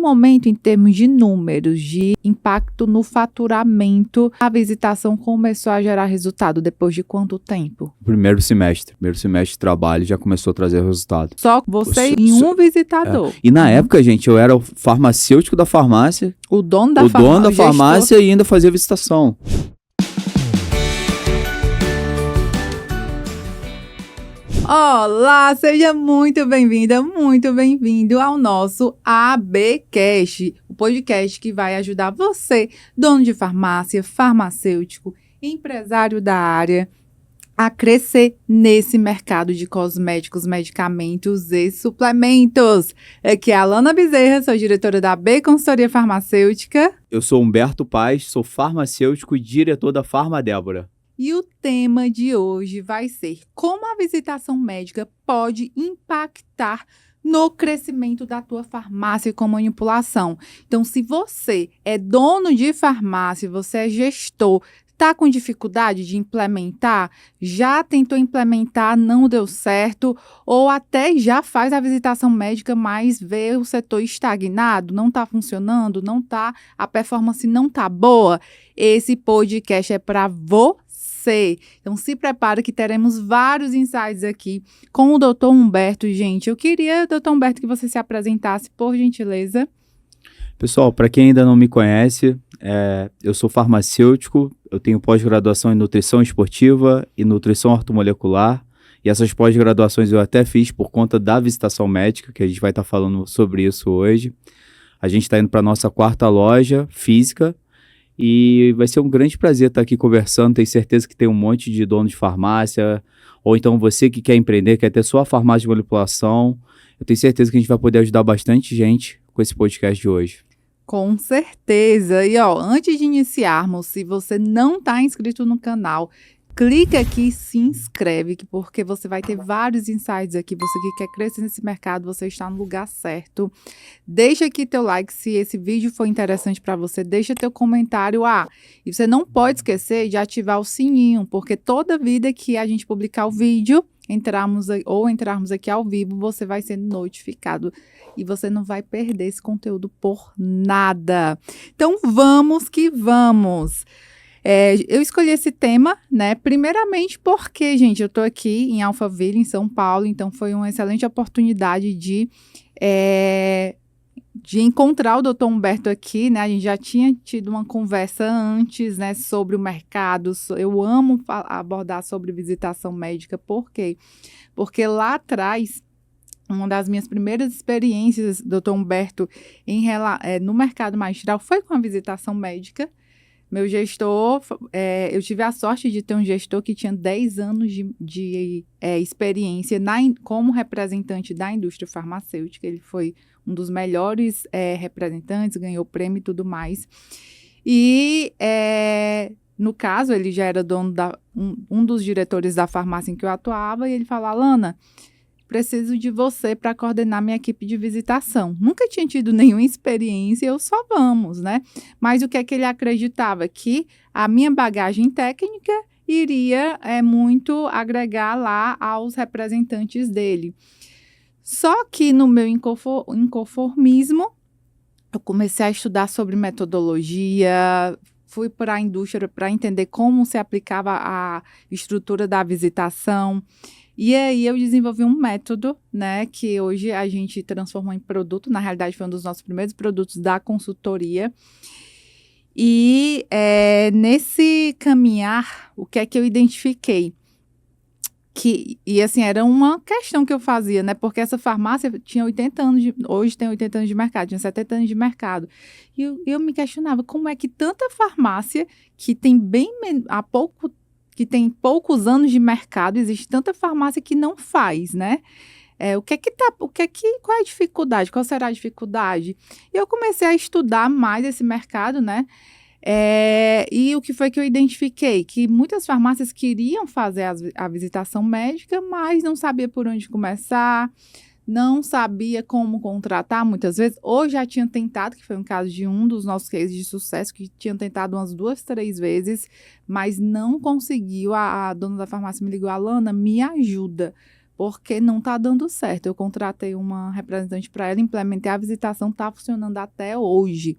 momento, em termos de números, de impacto no faturamento, a visitação começou a gerar resultado depois de quanto tempo? Primeiro semestre de trabalho já começou a trazer resultado. Só você e um visitador. E na época, gente, eu era o farmacêutico da farmácia, O dono da farmácia e ainda fazia visitação. Olá, seja muito bem-vinda, muito bem-vindo ao nosso ABcast, o podcast que vai ajudar você, dono de farmácia, farmacêutico, empresário da área, a crescer nesse mercado de cosméticos, medicamentos e suplementos. Aqui é a Alana Bezerra, sou diretora da AB Consultoria Farmacêutica. Eu sou Humberto Paz, sou farmacêutico e diretor da Farma Débora. E o tema de hoje vai ser como a visitação médica pode impactar no crescimento da tua farmácia com manipulação. Então, se você é dono de farmácia, você é gestor, está com dificuldade de implementar, já tentou implementar, não deu certo, ou até já faz a visitação médica, mas vê o setor estagnado, não está funcionando, a performance não está boa, esse podcast é para você. Então, se prepara que teremos vários insights aqui com o Dr. Humberto. Gente, eu queria, Dr. Humberto, que você se apresentasse, por gentileza. Pessoal, para quem ainda não me conhece, eu sou farmacêutico, eu tenho pós-graduação em nutrição esportiva e nutrição ortomolecular, e essas pós-graduações eu até fiz por conta da visitação médica, que a gente vai estar falando sobre isso hoje. A gente está indo para a nossa 4ª loja física, e vai ser um grande prazer estar aqui conversando. Tenho certeza que tem um monte de dono de farmácia, ou então você que quer empreender, quer ter sua farmácia de manipulação. Eu tenho certeza que a gente vai poder ajudar bastante gente com esse podcast de hoje. Com certeza. E antes de iniciarmos, se você não está inscrito no canal, clica aqui e se inscreve, porque você vai ter vários insights aqui. Você que quer crescer nesse mercado, você está no lugar certo. Deixa aqui teu like se esse vídeo for interessante para você. Deixa teu comentário. E você não pode esquecer de ativar o sininho, porque toda vida que a gente publicar o vídeo, entrarmos aqui ao vivo, você vai ser notificado e você não vai perder esse conteúdo por nada. Então, vamos que vamos! Eu escolhi esse tema, né, primeiramente porque, gente, eu tô aqui em Alphaville, em São Paulo, então foi uma excelente oportunidade de encontrar o Dr. Humberto aqui, né, a gente já tinha tido uma conversa antes, né, sobre o mercado. Eu amo abordar sobre visitação médica, por quê? Porque lá atrás, uma das minhas primeiras experiências, Dr. Humberto, no mercado magistral foi com a visitação médica. Meu gestor, eu tive a sorte de ter um gestor que tinha 10 anos de experiência como representante da indústria farmacêutica. Ele foi um dos melhores representantes, ganhou prêmio e tudo mais. E, no caso, ele já era dono um dos diretores da farmácia em que eu atuava, e ele falou: Alana, preciso de você para coordenar minha equipe de visitação. Nunca tinha tido nenhuma experiência, eu só vamos, né? Mas o que é que ele acreditava? Que a minha bagagem técnica iria muito agregar lá aos representantes dele. Só que no meu inconformismo, eu comecei a estudar sobre metodologia, fui para a indústria para entender como se aplicava a estrutura da visitação. E aí eu desenvolvi um método, né, que hoje a gente transformou em produto. Na realidade, foi um dos nossos primeiros produtos da consultoria. E nesse caminhar, o que é que eu identifiquei? Assim, era uma questão que eu fazia, né? Porque essa farmácia tinha 80 anos, hoje tem 80 anos de mercado, tinha 70 anos de mercado. E eu me questionava como é que tanta farmácia que tem que tem poucos anos de mercado, existe tanta farmácia que não faz, né? Qual é a dificuldade? Qual será a dificuldade? E eu comecei a estudar mais esse mercado, né? E o que foi que eu identifiquei? Que muitas farmácias queriam fazer a visitação médica, mas não sabia por onde começar, não sabia como contratar muitas vezes, ou já tinha tentado, que foi um caso de um dos nossos cases de sucesso, que tinha tentado umas 2, 3 vezes, mas não conseguiu. A dona da farmácia me ligou: Alana, me ajuda, porque não está dando certo. Eu contratei uma representante para ela, implementei a visitação, está funcionando até hoje,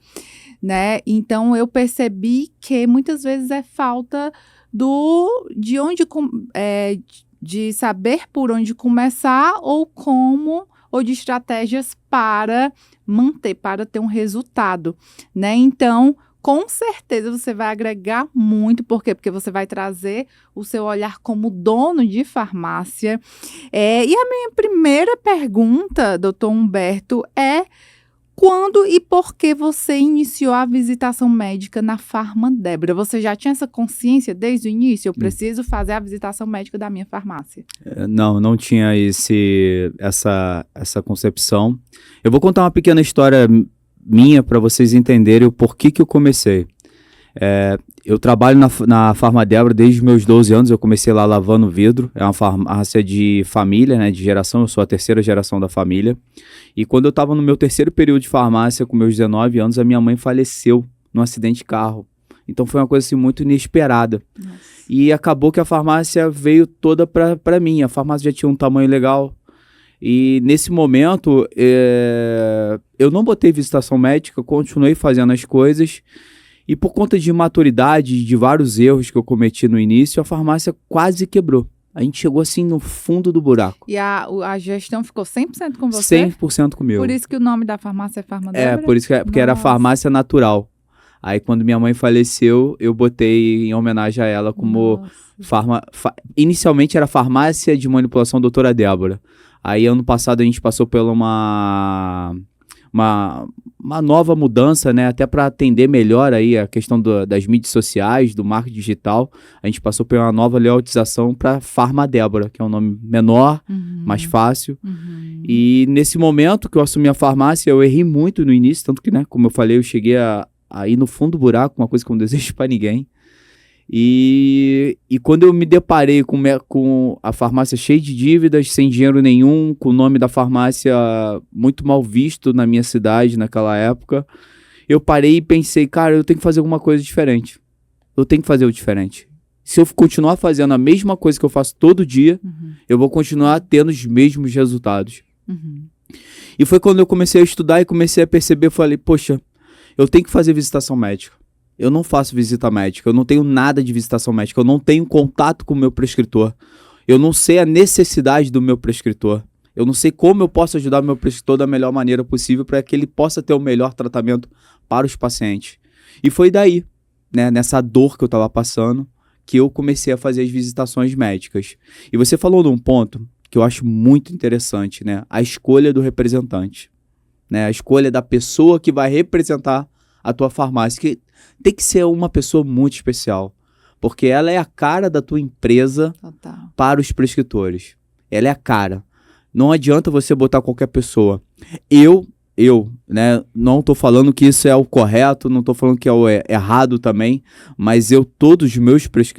né? Então, eu percebi que muitas vezes é falta de saber por onde começar ou como, ou de estratégias para manter, para ter um resultado, né? Então, com certeza você vai agregar muito. Por quê? Porque você vai trazer o seu olhar como dono de farmácia. E a minha primeira pergunta, doutor Humberto, é quando e por que você iniciou a visitação médica na Farmadébora? Você já tinha essa consciência desde o início? Eu preciso fazer a visitação médica da minha farmácia. Não tinha essa concepção. Eu vou contar uma pequena história minha para vocês entenderem o porquê que eu comecei. Eu trabalho na Farmadébora desde os meus 12 anos, eu comecei lá lavando vidro, é uma farmácia de família, né, de geração, eu sou a terceira geração da família, e quando eu estava no meu terceiro período de farmácia, com meus 19 anos, a minha mãe faleceu num acidente de carro, então foi uma coisa assim muito inesperada. Nossa. E acabou que a farmácia veio toda para mim, a farmácia já tinha um tamanho legal, e nesse momento eu não botei visitação médica, continuei fazendo as coisas. E por conta de maturidade, de vários erros que eu cometi no início, a farmácia quase quebrou. A gente chegou assim no fundo do buraco. E a gestão ficou 100% com você? 100% comigo. Por isso que o nome da farmácia é Farmadébora? Porque era farmácia natural. Aí quando minha mãe faleceu, eu botei em homenagem a ela como inicialmente era farmácia de manipulação doutora Débora. Aí ano passado a gente passou por uma nova mudança, né, até para atender melhor aí a questão das mídias sociais, do marketing digital. A gente passou por uma nova layoutização para Farmadébora, que é um nome menor, mais fácil. E nesse momento que eu assumi a farmácia, eu errei muito no início, tanto que, né, como eu falei, eu cheguei a ir no fundo do buraco, uma coisa que eu não desejo para ninguém. E quando eu me deparei com a farmácia cheia de dívidas, sem dinheiro nenhum, com o nome da farmácia muito mal visto na minha cidade naquela época, eu parei e pensei, cara, eu tenho que fazer alguma coisa diferente. Eu tenho que fazer o diferente. Se eu continuar fazendo a mesma coisa que eu faço todo dia, eu vou continuar tendo os mesmos resultados. E foi quando eu comecei a estudar e comecei a perceber, eu falei, poxa, eu tenho que fazer visitação médica. Eu não faço visita médica, eu não tenho nada de visitação médica, eu não tenho contato com o meu prescritor, eu não sei a necessidade do meu prescritor, eu não sei como eu posso ajudar o meu prescritor da melhor maneira possível para que ele possa ter o melhor tratamento para os pacientes. E foi daí, né, nessa dor que eu estava passando, que eu comecei a fazer as visitações médicas. E você falou num ponto que eu acho muito interessante, né, a escolha do representante, né, a escolha da pessoa que vai representar a tua farmácia, que tem que ser uma pessoa muito especial, porque ela é a cara da tua empresa. Total. Para os prescritores. Ela é a cara. Não adianta você botar qualquer pessoa. Eu, né, não estou falando que isso é o correto, não estou falando que é o errado também, mas todos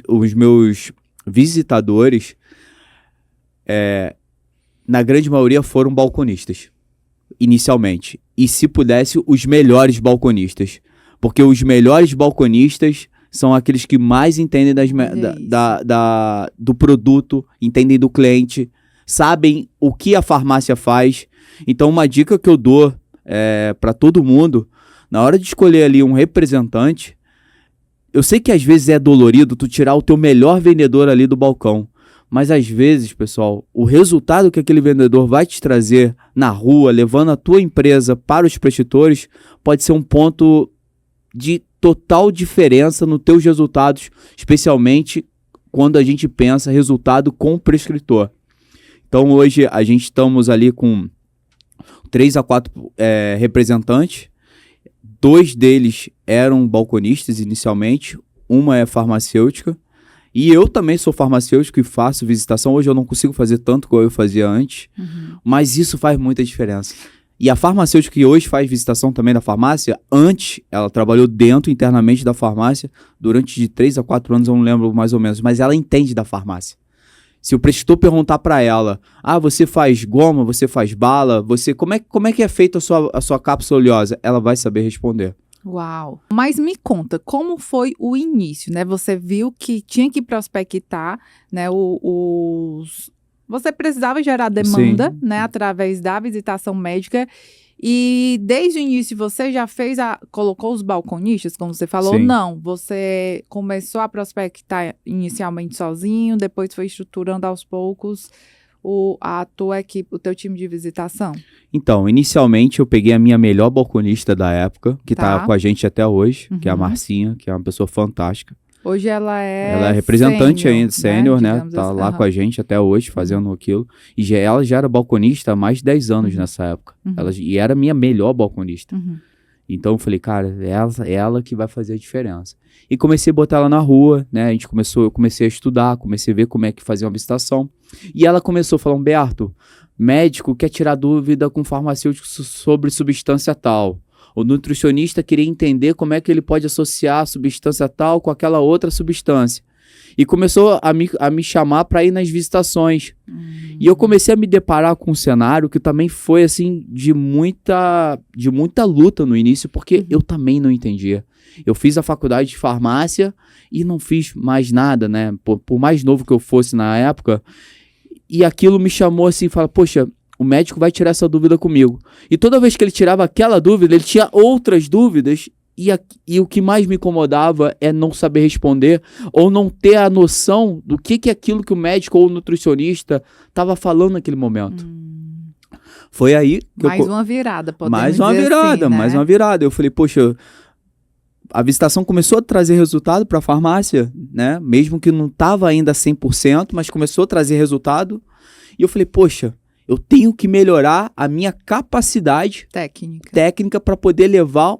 os meus visitadores, na grande maioria foram balconistas, inicialmente. E se pudesse, os melhores balconistas. Porque os melhores balconistas são aqueles que mais entendem do produto, entendem do cliente, sabem o que a farmácia faz. Então, uma dica que eu dou para todo mundo, na hora de escolher ali um representante, eu sei que às vezes é dolorido tu tirar o teu melhor vendedor ali do balcão, mas às vezes, pessoal, o resultado que aquele vendedor vai te trazer na rua, levando a tua empresa para os prescritores, pode ser um ponto de total diferença nos teus resultados, especialmente quando a gente pensa resultado com o prescritor. Então hoje a gente estamos ali com 3 a 4 representantes, 2 deles eram balconistas inicialmente, uma é farmacêutica, e eu também sou farmacêutico e faço visitação. Hoje eu não consigo fazer tanto como eu fazia antes, mas isso faz muita diferença. E a farmacêutica que hoje faz visitação também da farmácia, antes ela trabalhou internamente da farmácia, durante de 3 a 4 anos, eu não lembro mais ou menos, mas ela entende da farmácia. Se o prescritor perguntar para ela, você faz goma, você faz bala, como é que é feita a sua cápsula oleosa? Ela vai saber responder. Uau! Mas me conta, como foi o início, né? Você viu que tinha que prospectar, né, você precisava gerar demanda, né, através da visitação médica. E desde o início você já colocou os balconistas, como você falou? Sim. Não, você começou a prospectar inicialmente sozinho, depois foi estruturando aos poucos a tua equipe, o teu time de visitação? Então, inicialmente eu peguei a minha melhor balconista da época, que tá com a gente até hoje, que é a Marcinha, que é uma pessoa fantástica. Hoje ela é representante ainda, sênior, né? Tá assim, lá com a gente até hoje, fazendo aquilo. E ela já era balconista há mais de 10 anos nessa época. E era a minha melhor balconista. Então eu falei, cara, é ela que vai fazer a diferença. E comecei a botar ela na rua, né? Eu comecei a estudar, comecei a ver como é que fazia uma visitação. E ela começou a falar, Humberto, médico quer tirar dúvida com farmacêutico sobre substância tal. O nutricionista queria entender como é que ele pode associar a substância tal com aquela outra substância. E começou a me chamar para ir nas visitações. E eu comecei a me deparar com um cenário que também foi assim de muita luta no início, porque eu também não entendia. Eu fiz a faculdade de farmácia e não fiz mais nada, né? Por mais novo que eu fosse na época. E aquilo me chamou assim, fala, poxa, o médico vai tirar essa dúvida comigo. E toda vez que ele tirava aquela dúvida, ele tinha outras dúvidas. E o que mais me incomodava é não saber responder ou não ter a noção do que é aquilo que o médico ou o nutricionista estava falando naquele momento. Foi aí que mais uma virada, podemos dizer assim, né? Mais uma virada. Eu falei, poxa, a visitação começou a trazer resultado para a farmácia, né? Mesmo que não estava ainda 100%, mas começou a trazer resultado. E eu falei, poxa, eu tenho que melhorar a minha capacidade técnica para poder levar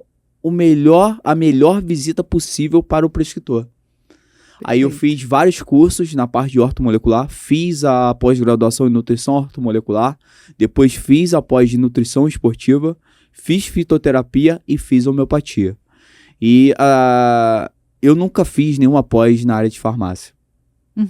a melhor visita possível para o prescritor. Perfeito. Aí eu fiz vários cursos na parte de ortomolecular, fiz a pós-graduação em nutrição ortomolecular, depois fiz a pós de nutrição esportiva, fiz fitoterapia e fiz homeopatia. E eu nunca fiz nenhuma pós na área de farmácia.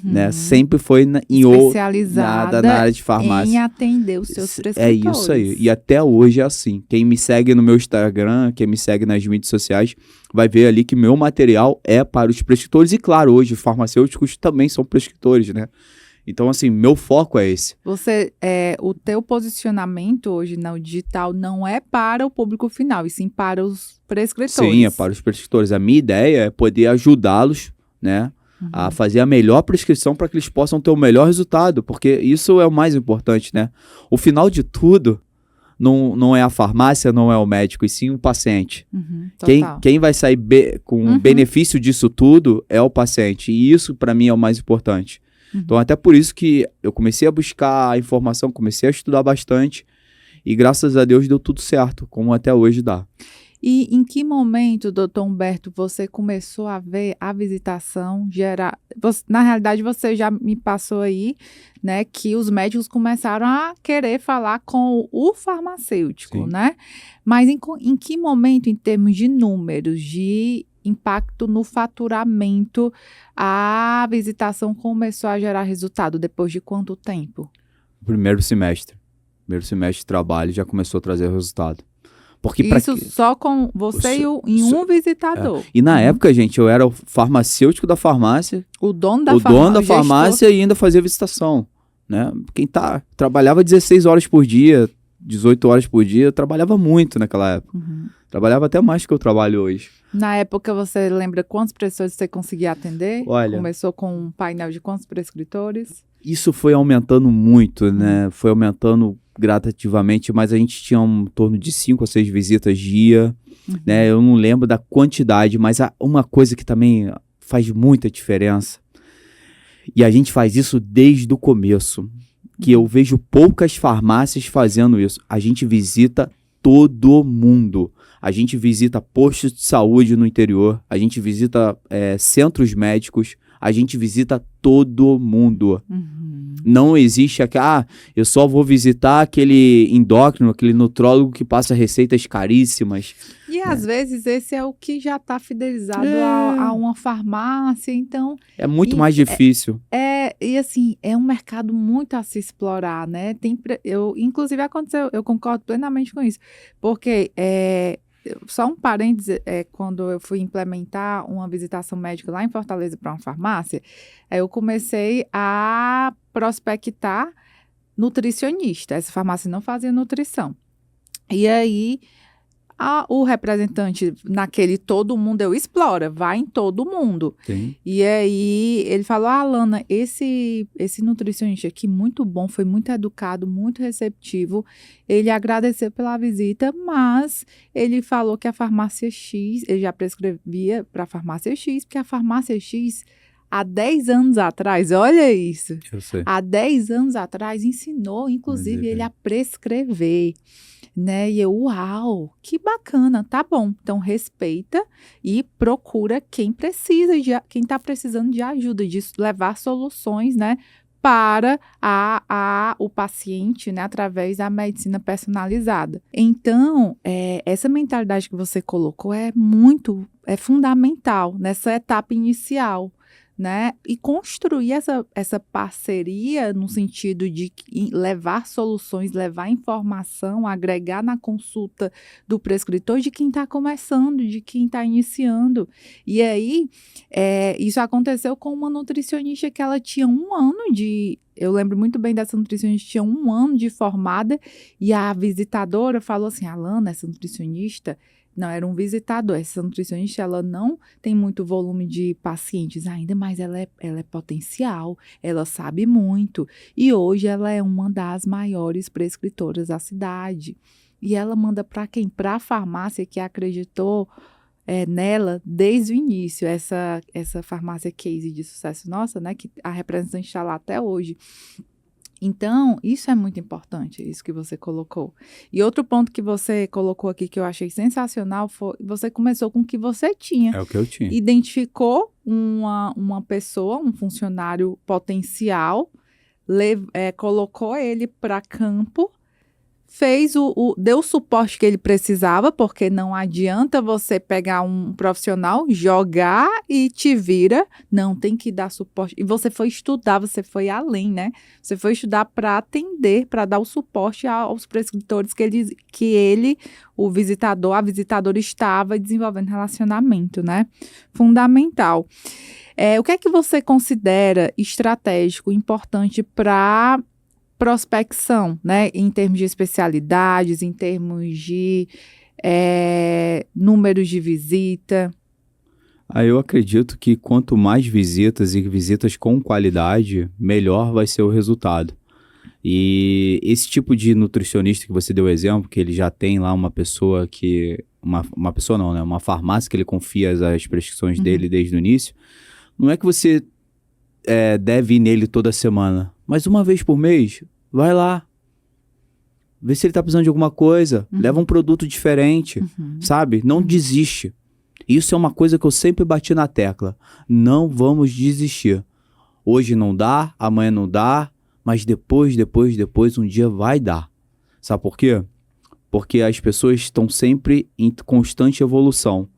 Né? Sempre foi especializada na área de farmácia. Em atender os seus prescritores. É isso aí. E até hoje é assim. Quem me segue no meu Instagram, quem me segue nas mídias sociais, vai ver ali que meu material é para os prescritores. E claro, hoje os farmacêuticos também são prescritores, né? Então, assim, meu foco é esse. O teu posicionamento hoje no digital não é para o público final, e sim para os prescritores. Sim, é para os prescritores. A minha ideia é poder ajudá-los, né? A fazer a melhor prescrição para que eles possam ter o melhor resultado, porque isso é o mais importante, né? O final de tudo não é a farmácia, não é o médico, e sim o paciente. Quem vai sair com benefício disso tudo é o paciente, e isso para mim é o mais importante. Então até por isso que eu comecei a buscar a informação, comecei a estudar bastante, e graças a Deus deu tudo certo, como até hoje dá. E em que momento, doutor Humberto, você começou a ver a visitação gerar... Na realidade, você já me passou aí, né, que os médicos começaram a querer falar com o farmacêutico, Sim. né? Mas em que momento, em termos de números, de impacto no faturamento, a visitação começou a gerar resultado? Depois de quanto tempo? Primeiro semestre de trabalho já começou a trazer resultado. Porque isso só com você e um visitador. E na época, gente, eu era o farmacêutico da farmácia. O dono da farmácia e ainda fazia visitação. Né? Trabalhava 16 horas por dia, 18 horas por dia, eu trabalhava muito naquela época. Trabalhava até mais do que eu trabalho hoje. Na época, você lembra quantos prescritores você conseguia atender? Olha, começou com um painel de quantos prescritores? Isso foi aumentando muito, né? Foi aumentando gradativamente, mas a gente tinha em torno de 5 a 6 visitas dia, né? Eu não lembro da quantidade, mas uma coisa que também faz muita diferença, e a gente faz isso desde o começo, que eu vejo poucas farmácias fazendo isso. A gente visita todo mundo. A gente visita postos de saúde no interior, a gente visita centros médicos, a gente visita todo mundo. Não existe eu só vou visitar aquele endócrino, aquele nutrólogo que passa receitas caríssimas. E às vezes esse é o que já está fidelizado a uma farmácia, então... É muito mais difícil. E assim, é um mercado muito a se explorar, né? Inclusive aconteceu, eu concordo plenamente com isso, porque... Só um parêntese, quando eu fui implementar uma visitação médica lá em Fortaleza para uma farmácia, eu comecei a prospectar nutricionista. Essa farmácia não fazia nutrição. E aí, o representante naquele todo mundo, eu explora, vai em todo mundo. Sim. E aí, ele falou, Alana, esse nutricionista aqui, muito bom, foi muito educado, muito receptivo. Ele agradeceu pela visita, mas ele falou que a farmácia X, ele já prescrevia para a farmácia X, porque a farmácia X, há 10 anos atrás, olha isso, Eu sei. há 10 anos atrás, ensinou, inclusive, ele a prescrever. Né? E eu, uau, que bacana, tá bom. Então, respeita e procura quem precisa, quem está precisando de ajuda, de levar soluções, né, para o paciente, né, através da medicina personalizada. Então, essa mentalidade que você colocou é fundamental nessa etapa inicial, né? E construir essa parceria no sentido de levar soluções, levar informação, agregar na consulta do prescritor de quem está começando, de quem está iniciando. E aí, isso aconteceu com uma nutricionista que ela tinha 1 ano de... Eu lembro muito bem dessa nutricionista, tinha 1 ano de formada, e a visitadora falou assim, Alana, essa nutricionista... Não, era um visitador. Essa nutricionista, ela não tem muito volume de pacientes ainda, mas ela é potencial, ela sabe muito. E hoje ela é uma das maiores prescritoras da cidade. E ela manda para quem? Para a farmácia que acreditou nela desde o início. Essa farmácia case de sucesso nossa, né? Que a representante está lá até hoje. Então, isso é muito importante, isso que você colocou. E outro ponto que você colocou aqui que eu achei sensacional foi, você começou com o que você tinha. É o que eu tinha. Identificou uma pessoa, um funcionário potencial, colocou ele para campo, deu o suporte que ele precisava, porque não adianta você pegar um profissional, jogar e te vira. Não, tem que dar suporte. E você foi estudar, você foi além, né? Você foi estudar para atender, para dar o suporte aos prescritores que ele, o visitador, a visitadora estava desenvolvendo relacionamento, né? Fundamental. O que é que você considera estratégico, importante para prospecção, né, em termos de especialidades, em termos de números de visita? Eu acredito que quanto mais visitas e visitas com qualidade, melhor vai ser o resultado. E esse tipo de nutricionista que você deu exemplo, que ele já tem lá uma pessoa que... Uma pessoa não, né? Uma farmácia que ele confia as prescrições dele desde o início. Não é que você deve ir nele toda semana, mas uma vez por mês, vai lá. Vê se ele tá precisando de alguma coisa. Leva um produto diferente, sabe? Não desiste. Isso é uma coisa que eu sempre bati na tecla. Não vamos desistir. Hoje não dá, amanhã não dá, mas depois, um dia vai dar. Sabe por quê? Porque as pessoas estão sempre em constante evolução.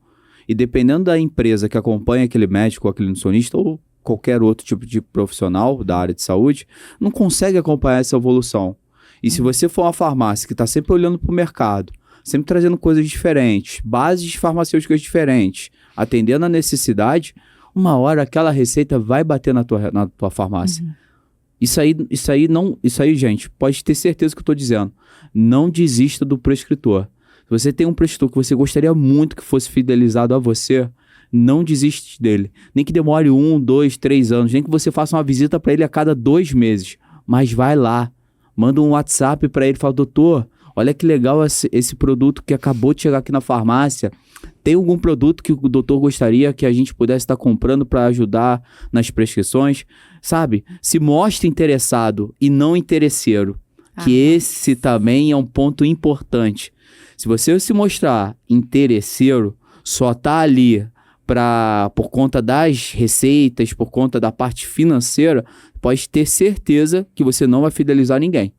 E dependendo da empresa que acompanha aquele médico, aquele nutricionista, ou qualquer outro tipo de profissional da área de saúde, não consegue acompanhar essa evolução. E se você for uma farmácia que está sempre olhando para o mercado, sempre trazendo coisas diferentes, bases farmacêuticas diferentes, atendendo a necessidade, uma hora aquela receita vai bater na tua farmácia. Isso aí, gente, pode ter certeza que eu estou dizendo. Não desista do prescritor. Se você tem um prescritor que você gostaria muito que fosse fidelizado a você, não desiste dele. Nem que demore 1, 2, 3 anos, nem que você faça uma visita para ele a cada 2 meses. Mas vai lá, manda um WhatsApp para ele e fala, doutor, olha que legal esse produto que acabou de chegar aqui na farmácia. Tem algum produto que o doutor gostaria que a gente pudesse estar comprando para ajudar nas prescrições? Sabe? Se mostre interessado e não interesseiro. Que esse também é um ponto importante. Se você se mostrar interesseiro, só tá ali por conta das receitas, por conta da parte financeira, pode ter certeza que você não vai fidelizar ninguém.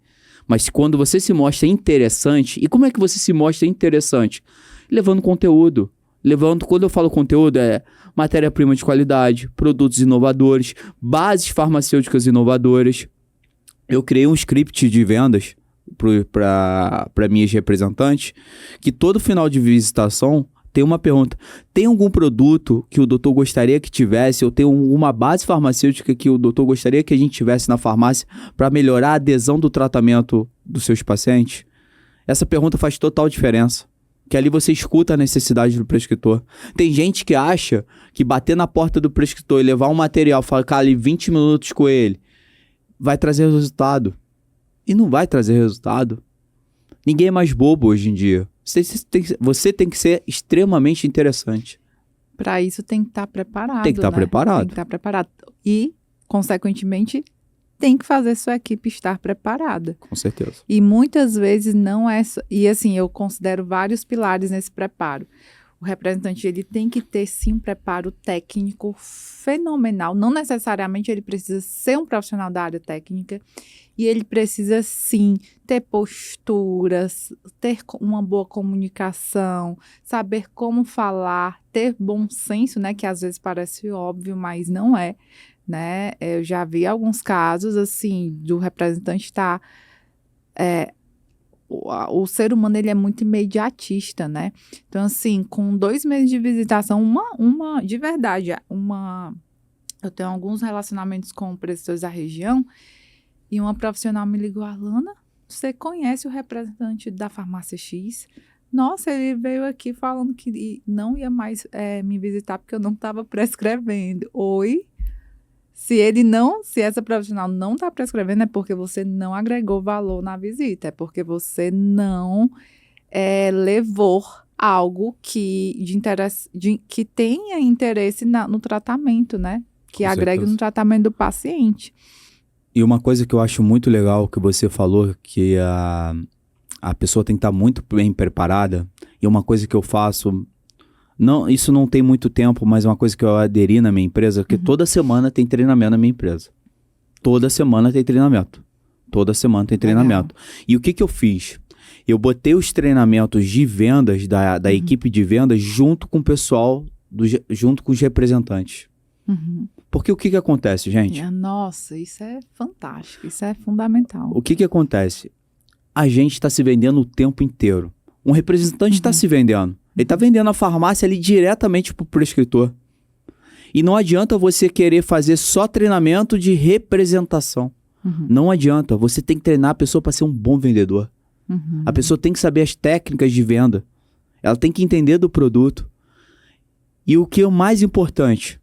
Mas quando você se mostra interessante, e como é que você se mostra interessante? Levando conteúdo. Quando eu falo conteúdo, matéria-prima de qualidade, produtos inovadores, bases farmacêuticas inovadoras. Eu criei um script de vendas para minhas representantes, que todo final de visitação tem uma pergunta. Tem algum produto que o doutor gostaria que tivesse, ou tem uma base farmacêutica que o doutor gostaria que a gente tivesse na farmácia para melhorar a adesão do tratamento dos seus pacientes? Essa pergunta faz total diferença. Que ali você escuta a necessidade do prescritor. Tem gente que acha que bater na porta do prescritor e levar um material, ficar ali 20 minutos com ele, vai trazer resultado. E não vai trazer resultado. Ninguém é mais bobo hoje em dia. Você tem que ser extremamente interessante. Para isso tem que estar preparado. Tem que estar preparado. Tem que estar preparado. E, consequentemente, tem que fazer sua equipe estar preparada. Com certeza. E muitas vezes não é... E assim, eu considero vários pilares nesse preparo. O representante, ele tem que ter, sim, um preparo técnico fenomenal. Não necessariamente ele precisa ser um profissional da área técnica. E ele precisa, sim, ter posturas, ter uma boa comunicação, saber como falar, ter bom senso, né? Que às vezes parece óbvio, mas não é, né? Eu já vi alguns casos, assim, do representante estar... O ser humano, ele é muito imediatista, né? Então, assim, com 2 meses de visitação, de verdade, eu tenho alguns relacionamentos com prestadores da região, e uma profissional me ligou: Alana, você conhece o representante da farmácia X? Nossa, ele veio aqui falando que não ia mais me visitar porque eu não estava prescrevendo. Oi? Se essa profissional não está prescrevendo, é porque você não agregou valor na visita, é porque você não levou algo que tenha interesse no tratamento, né? Que agregue no tratamento do paciente. E uma coisa que eu acho muito legal que você falou, que a pessoa tem que estar muito bem preparada, e uma coisa que eu faço, isso não tem muito tempo, mas é uma coisa que eu aderi na minha empresa, que toda semana tem treinamento na minha empresa. Toda semana tem treinamento. Toda semana tem treinamento. Legal. E o que eu fiz? Eu botei os treinamentos de vendas, da equipe de vendas, junto com o pessoal, junto com os representantes. Porque o que acontece, gente? Nossa, isso é fantástico, isso é fundamental. O que acontece? A gente está se vendendo o tempo inteiro. Um representante está se vendendo. Ele está vendendo a farmácia ali diretamente para o prescritor. E não adianta você querer fazer só treinamento de representação. Não adianta. Você tem que treinar a pessoa para ser um bom vendedor. A pessoa tem que saber as técnicas de venda. Ela tem que entender do produto. E o que é o mais importante...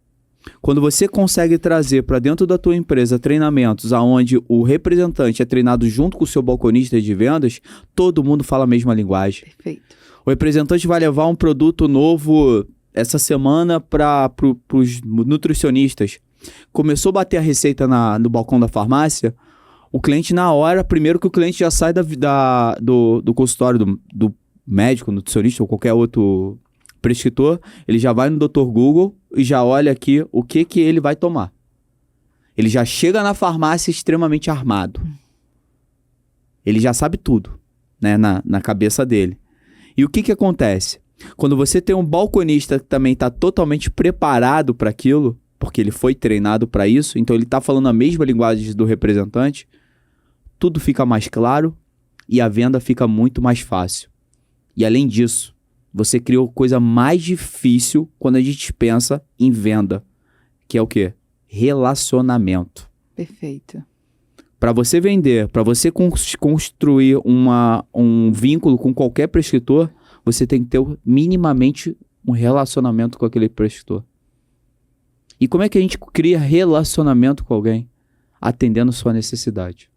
Quando você consegue trazer para dentro da tua empresa treinamentos onde o representante é treinado junto com o seu balconista de vendas, todo mundo fala a mesma linguagem. Perfeito. O representante vai levar um produto novo essa semana para os nutricionistas. Começou a bater a receita no balcão da farmácia, o cliente na hora, primeiro que o cliente já sai do consultório do médico, nutricionista ou qualquer outro prescritor, ele já vai no Dr. Google e já olha aqui o que ele vai tomar. Ele já chega na farmácia extremamente armado. Ele já sabe tudo, né, na cabeça dele. E o que acontece? Quando você tem um balconista que também está totalmente preparado para aquilo, porque ele foi treinado para isso, então ele está falando a mesma linguagem do representante, tudo fica mais claro e a venda fica muito mais fácil. E além disso, você criou coisa mais difícil quando a gente pensa em venda, que é o quê? Relacionamento. Perfeito. Para você vender, para você construir um vínculo com qualquer prescritor, você tem que ter minimamente um relacionamento com aquele prescritor. E como é que a gente cria relacionamento com alguém? Atendendo sua necessidade.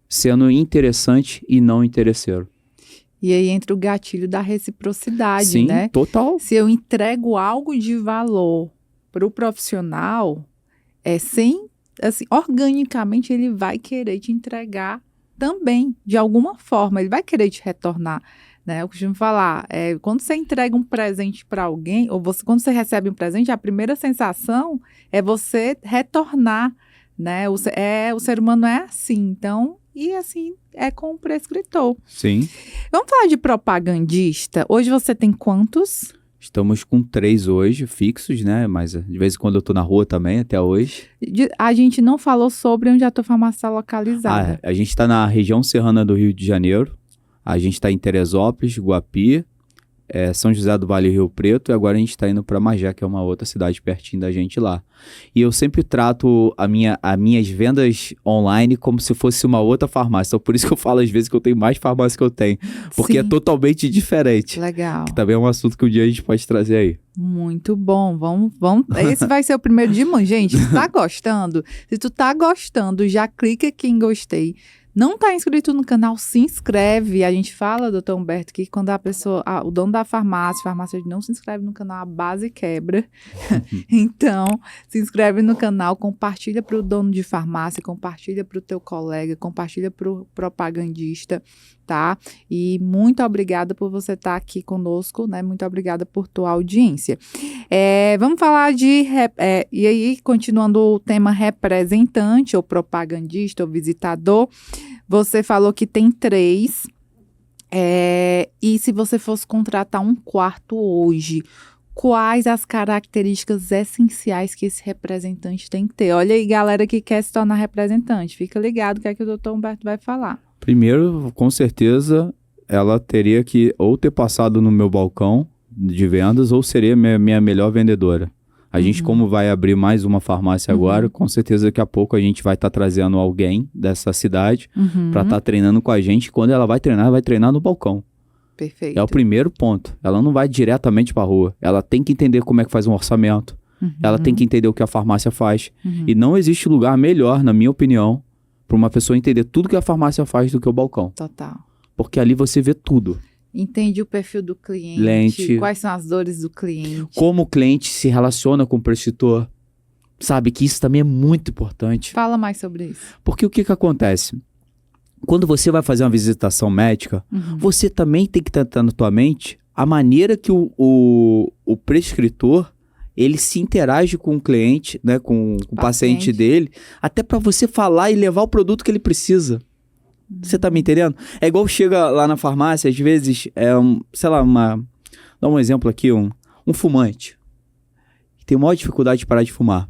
Sendo interessante e não interesseiro. E aí entra o gatilho da reciprocidade, sim, né? Total. Se eu entrego algo de valor para o profissional, organicamente ele vai querer te entregar também, de alguma forma, ele vai querer te retornar, né? Eu costumo falar, quando você entrega um presente para alguém, ou quando você recebe um presente, a primeira sensação é você retornar, né? O ser humano é assim, então... E assim, é com o prescritor. Sim. Vamos falar de propagandista. Hoje você tem quantos? Estamos com 3 hoje, fixos, né? Mas de vez em quando eu tô na rua também, até hoje. A gente não falou sobre onde a tua farmácia está localizada. A gente está na região serrana do Rio de Janeiro. A gente está em Teresópolis, Guapi, São José do Vale e Rio Preto, e agora a gente está indo para Magé, que é uma outra cidade pertinho da gente lá. E eu sempre trato as minhas vendas online como se fosse uma outra farmácia. Então, por isso que eu falo às vezes que eu tenho mais farmácia que eu tenho. Porque é totalmente diferente. Legal. Que também é um assunto que um dia a gente pode trazer aí. Muito bom, vamos. Esse vai ser o primeiro de mão. Gente, se tu tá gostando, já clica aqui em gostei. Não tá inscrito no canal, se inscreve. A gente fala, doutor Humberto, que quando o dono da farmácia não se inscreve no canal, a base quebra. Então, se inscreve no canal, compartilha para o dono de farmácia, compartilha para o teu colega, compartilha para o propagandista, tá? E muito obrigada por você estar aqui conosco, né? Muito obrigada por tua audiência. Vamos falar e aí, continuando o tema representante, ou propagandista, ou visitador, você falou que tem 3, e se você fosse contratar um quarto hoje, quais as características essenciais que esse representante tem que ter? Olha aí, galera que quer se tornar representante, fica ligado o que é que o doutor Humberto vai falar. Primeiro, com certeza, ela teria que ou ter passado no meu balcão de vendas ou seria minha melhor vendedora. A gente, como vai abrir mais uma farmácia agora, com certeza daqui a pouco a gente vai estar trazendo alguém dessa cidade para estar treinando com a gente. Quando ela vai treinar no balcão. Perfeito. É o primeiro ponto. Ela não vai diretamente para a rua. Ela tem que entender como é que faz um orçamento. Ela tem que entender o que a farmácia faz. E não existe lugar melhor, na minha opinião, para uma pessoa entender tudo que a farmácia faz do que o balcão. Total. Porque ali você vê tudo. Entende o perfil do cliente, quais são as dores do cliente. Como o cliente se relaciona com o prescritor. Sabe que isso também é muito importante. Fala mais sobre isso. Porque o que acontece? Quando você vai fazer uma visitação médica, você também tem que ter na tua mente a maneira que o prescritor, ele se interage com o cliente, né, com o paciente dele, até para você falar e levar o produto que ele precisa. Você tá me entendendo? É igual chega lá na farmácia, às vezes, dá um exemplo aqui, um fumante, que tem maior dificuldade de parar de fumar.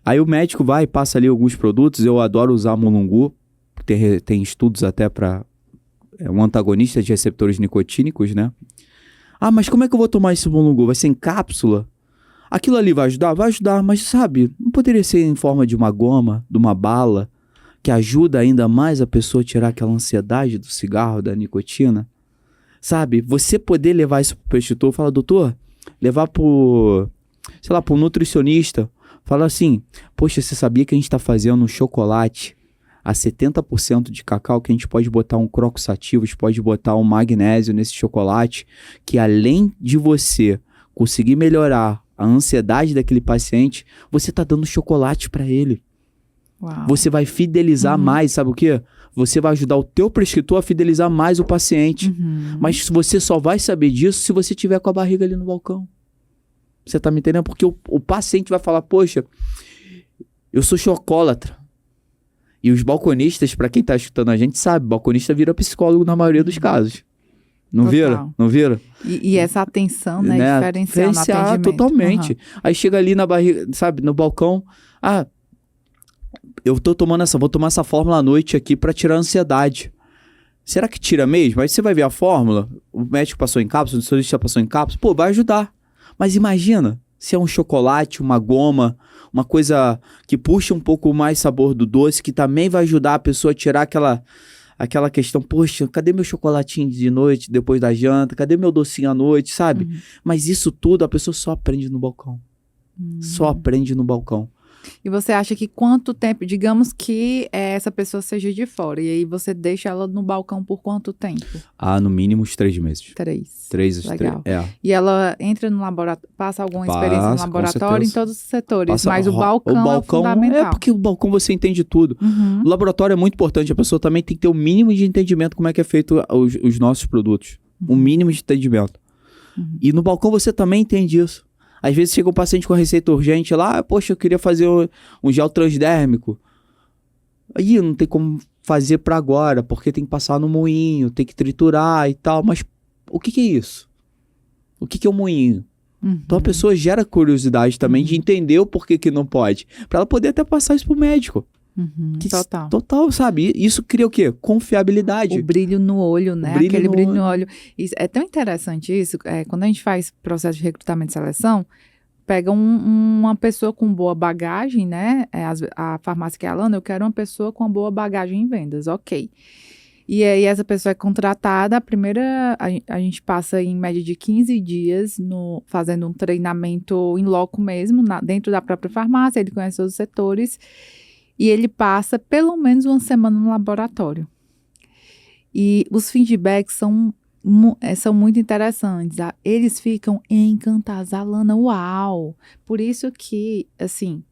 Aí o médico vai e passa ali alguns produtos, eu adoro usar Mulungu, tem estudos até para um antagonista de receptores nicotínicos, né? Ah, mas como é que eu vou tomar esse Mulungu? Vai ser em cápsula? Aquilo ali vai ajudar? Vai ajudar, mas sabe, não poderia ser em forma de uma goma, de uma bala, que ajuda ainda mais a pessoa a tirar aquela ansiedade do cigarro, da nicotina? Sabe, você poder levar isso pro prescritor, fala, doutor, levar pro nutricionista, fala assim, poxa, você sabia que a gente tá fazendo um chocolate a 70% de cacau, que a gente pode botar um croxativo, a gente pode botar um magnésio nesse chocolate, que além de você conseguir melhorar a ansiedade daquele paciente, você tá dando chocolate para ele. Uau. Você vai fidelizar mais, sabe o quê? Você vai ajudar o teu prescritor a fidelizar mais o paciente. Mas você só vai saber disso se você tiver com a barriga ali no balcão. Você tá me entendendo? Porque o paciente vai falar, poxa, eu sou chocolatra. E os balconistas, para quem tá escutando a gente, sabe, balconista vira psicólogo na maioria dos casos. Não vira? Não vira? E essa atenção, né? Diferencial no atendimento. Totalmente. Aí chega ali na barriga, sabe, no balcão, eu vou tomar essa fórmula à noite aqui para tirar a ansiedade. Será que tira mesmo? Aí você vai ver a fórmula, o médico passou em cápsula, o nutricionista passou em cápsula, pô, vai ajudar. Mas imagina se é um chocolate, uma goma, uma coisa que puxa um pouco mais sabor do doce, que também vai ajudar a pessoa a tirar aquela questão, poxa, cadê meu chocolatinho de noite, depois da janta? Cadê meu docinho à noite, sabe? Mas isso tudo a pessoa só aprende no balcão. Só aprende no balcão. E você acha que quanto tempo, digamos que essa pessoa seja de fora, e aí você deixa ela no balcão por quanto tempo? No mínimo uns 3 meses. 3. Legal. E ela entra no laboratório, passa alguma experiência no laboratório em todos os setores, mas o balcão é fundamental. Porque o balcão você entende tudo. O laboratório é muito importante, a pessoa também tem que ter o mínimo de entendimento como é que é feito os nossos produtos. O mínimo de entendimento. E no balcão você também entende isso. Às vezes chega um paciente com receita urgente lá, poxa, eu queria fazer um gel transdérmico. Aí não tem como fazer para agora, porque tem que passar no moinho, tem que triturar e tal. Mas o que é isso? O que é o moinho? Então a pessoa gera curiosidade também de entender o porquê que não pode, para ela poder até passar isso pro médico. Total, sabe? Isso cria o quê? Confiabilidade. O brilho no olho, né? Aquele brilho no olho. É tão interessante isso. Quando a gente faz processo de recrutamento e seleção, pega uma pessoa com boa bagagem, né? A farmácia que é a Alana, eu quero uma pessoa com uma boa bagagem em vendas, ok. E aí essa pessoa é contratada, a gente passa em média de 15 dias fazendo um treinamento em loco mesmo, dentro da própria farmácia, ele conhece os setores, e ele passa pelo menos uma semana no laboratório. E os feedbacks são muito interessantes. Eles ficam encantados. Alana, uau! Por isso que, assim,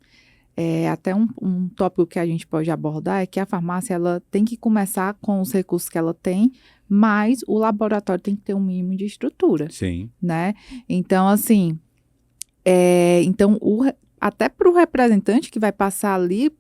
até um tópico que a gente pode abordar é que a farmácia ela tem que começar com os recursos que ela tem, mas o laboratório tem que ter um mínimo de estrutura. Sim. Né? Então, assim, até para o representante que vai passar ali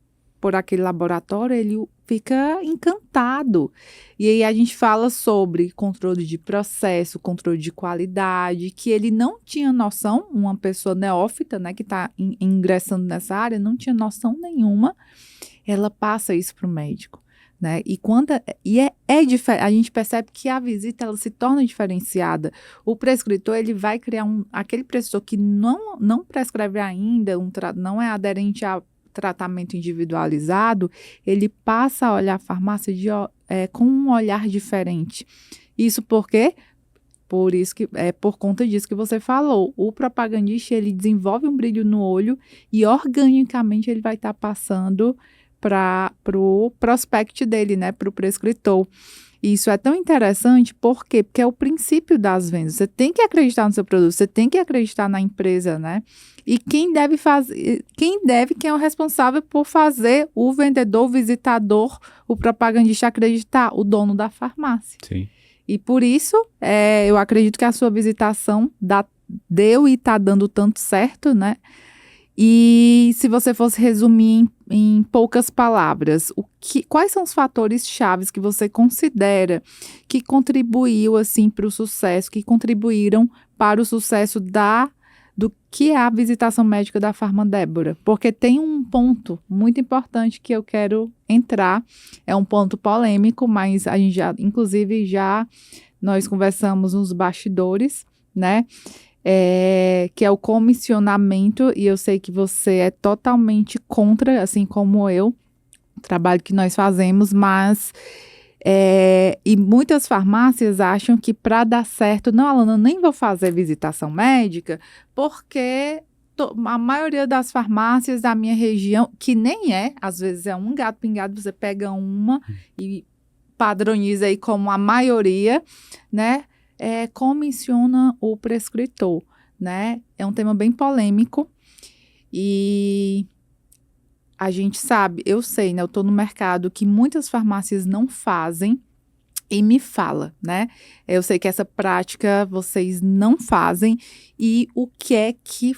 por aquele laboratório, ele fica encantado. E aí a gente fala sobre controle de processo, controle de qualidade, que ele não tinha noção, uma pessoa neófita, né, que está ingressando nessa área, não tinha noção nenhuma, ela passa isso para o médico. Né? A gente percebe que a visita ela se torna diferenciada. O prescritor ele vai criar aquele prescritor que não prescreve ainda, não é aderente a tratamento individualizado, ele passa a olhar a farmácia com um olhar diferente. Isso por quê? Por conta disso que você falou. O propagandista, ele desenvolve um brilho no olho e organicamente ele vai estar passando para o prospect dele, né? Para o prescritor. E isso é tão interessante, por quê? Porque é o princípio das vendas. Você tem que acreditar no seu produto, você tem que acreditar na empresa, né? E quem é o responsável por fazer o vendedor, o visitador, o propagandista acreditar? O dono da farmácia. Sim. E por isso, eu acredito que a sua visitação deu e está dando tanto certo, né? E se você fosse resumir em poucas palavras, quais são os fatores chaves que você considera que contribuiu assim para o sucesso, que contribuíram para o sucesso do que é a visitação médica da Farmadébora? Porque tem um ponto muito importante que eu quero entrar, é um ponto polêmico, mas a gente nós conversamos nos bastidores, né? Que é o comissionamento, e eu sei que você é totalmente contra, assim como eu, o trabalho que nós fazemos, mas e muitas farmácias acham que para dar certo, não, Alana, eu nem vou fazer visitação médica, porque a maioria das farmácias da minha região, que nem às vezes é um gato pingado, você pega uma e padroniza aí como a maioria, né? Comissiona o prescritor, né? É um tema bem polêmico e a gente sabe, eu sei, né? Eu tô no mercado que muitas farmácias não fazem e me fala, né? Eu sei que essa prática vocês não fazem e o que é que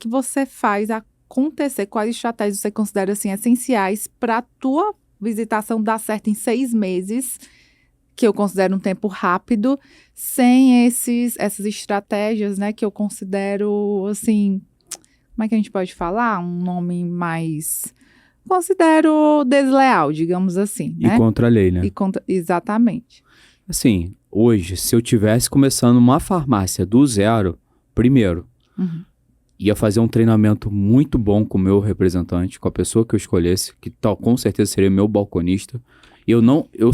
você faz acontecer? Quais estratégias você considera assim essenciais para a tua visitação dar certo em 6 meses? Que eu considero um tempo rápido, sem essas estratégias, né, que eu considero, assim, como é que a gente pode falar? Um nome mais, considero desleal, digamos assim, né? E contra a lei, né? Exatamente. Assim, hoje, se eu tivesse começando uma farmácia do zero, primeiro, ia fazer um treinamento muito bom com o meu representante, com a pessoa que eu escolhesse, que com certeza seria meu balconista. Se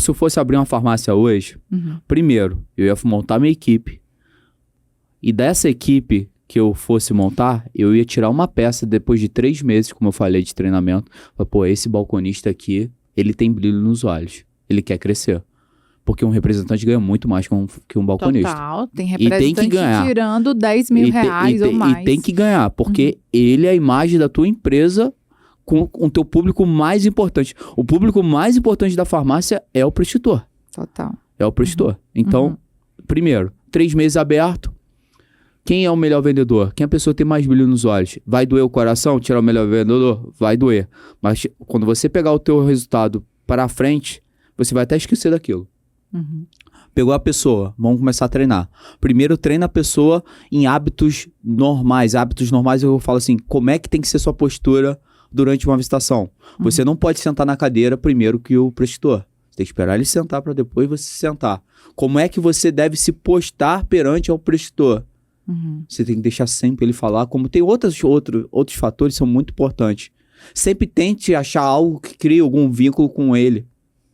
eu fosse abrir uma farmácia hoje, primeiro, eu ia montar minha equipe. E dessa equipe que eu fosse montar, eu ia tirar uma peça depois de 3 meses, como eu falei, de treinamento. Pô, esse balconista aqui, ele tem brilho nos olhos. Ele quer crescer. Porque um representante ganha muito mais que um balconista. Total, tem representante tirando 10 mil reais ou mais. E tem que ganhar, porque ele é a imagem da tua empresa com o teu público mais importante. O público mais importante da farmácia é o prescritor. Total. É o prescritor. Então, primeiro, 3 meses aberto. Quem é o melhor vendedor? Quem é a pessoa que tem mais brilho nos olhos? Vai doer o coração? Tirar o melhor vendedor? Vai doer. Mas quando você pegar o teu resultado para frente, você vai até esquecer daquilo. Pegou a pessoa, vamos começar a treinar. Primeiro treina a pessoa em hábitos normais. Hábitos normais eu falo assim, como é que tem que ser sua postura durante uma visitação. Você não pode sentar na cadeira primeiro que o prescritor. Você tem que esperar ele sentar para depois você sentar. Como é que você deve se postar perante ao prescritor? Você tem que deixar sempre ele falar, como tem outros fatores que são muito importantes. Sempre tente achar algo que crie algum vínculo com ele,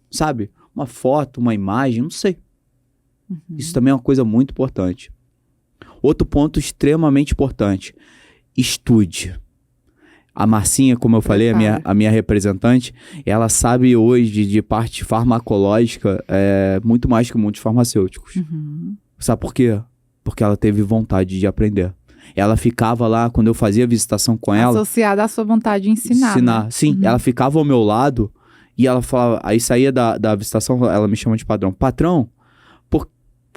sabe? Uma foto, uma imagem, não sei. Isso também é uma coisa muito importante. Outro ponto extremamente importante, estude. A Marcinha, como eu falei, a minha representante, ela sabe hoje de parte farmacológica muito mais que muitos farmacêuticos. Sabe por quê? Porque ela teve vontade de aprender. Ela ficava lá, quando eu fazia visitação com ela... Associada à sua vontade de ensinar. Né? Sim, ela ficava ao meu lado e ela falava... Aí saía da visitação, ela me chama de padrão. Patrão,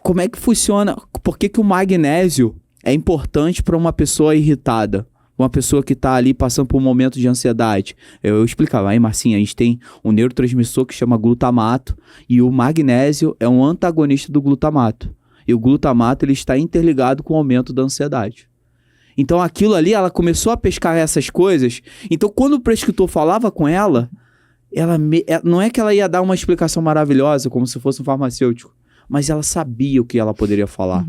como é que funciona? Por que o magnésio é importante para uma pessoa irritada? Uma pessoa que está ali passando por um momento de ansiedade. Eu explicava, aí Marcinha, a gente tem um neurotransmissor que chama glutamato e o magnésio é um antagonista do glutamato. E o glutamato ele está interligado com o aumento da ansiedade. Então aquilo ali, ela começou a pescar essas coisas. Então quando o prescritor falava com ela, não é que ela ia dar uma explicação maravilhosa, como se fosse um farmacêutico, mas ela sabia o que ela poderia falar.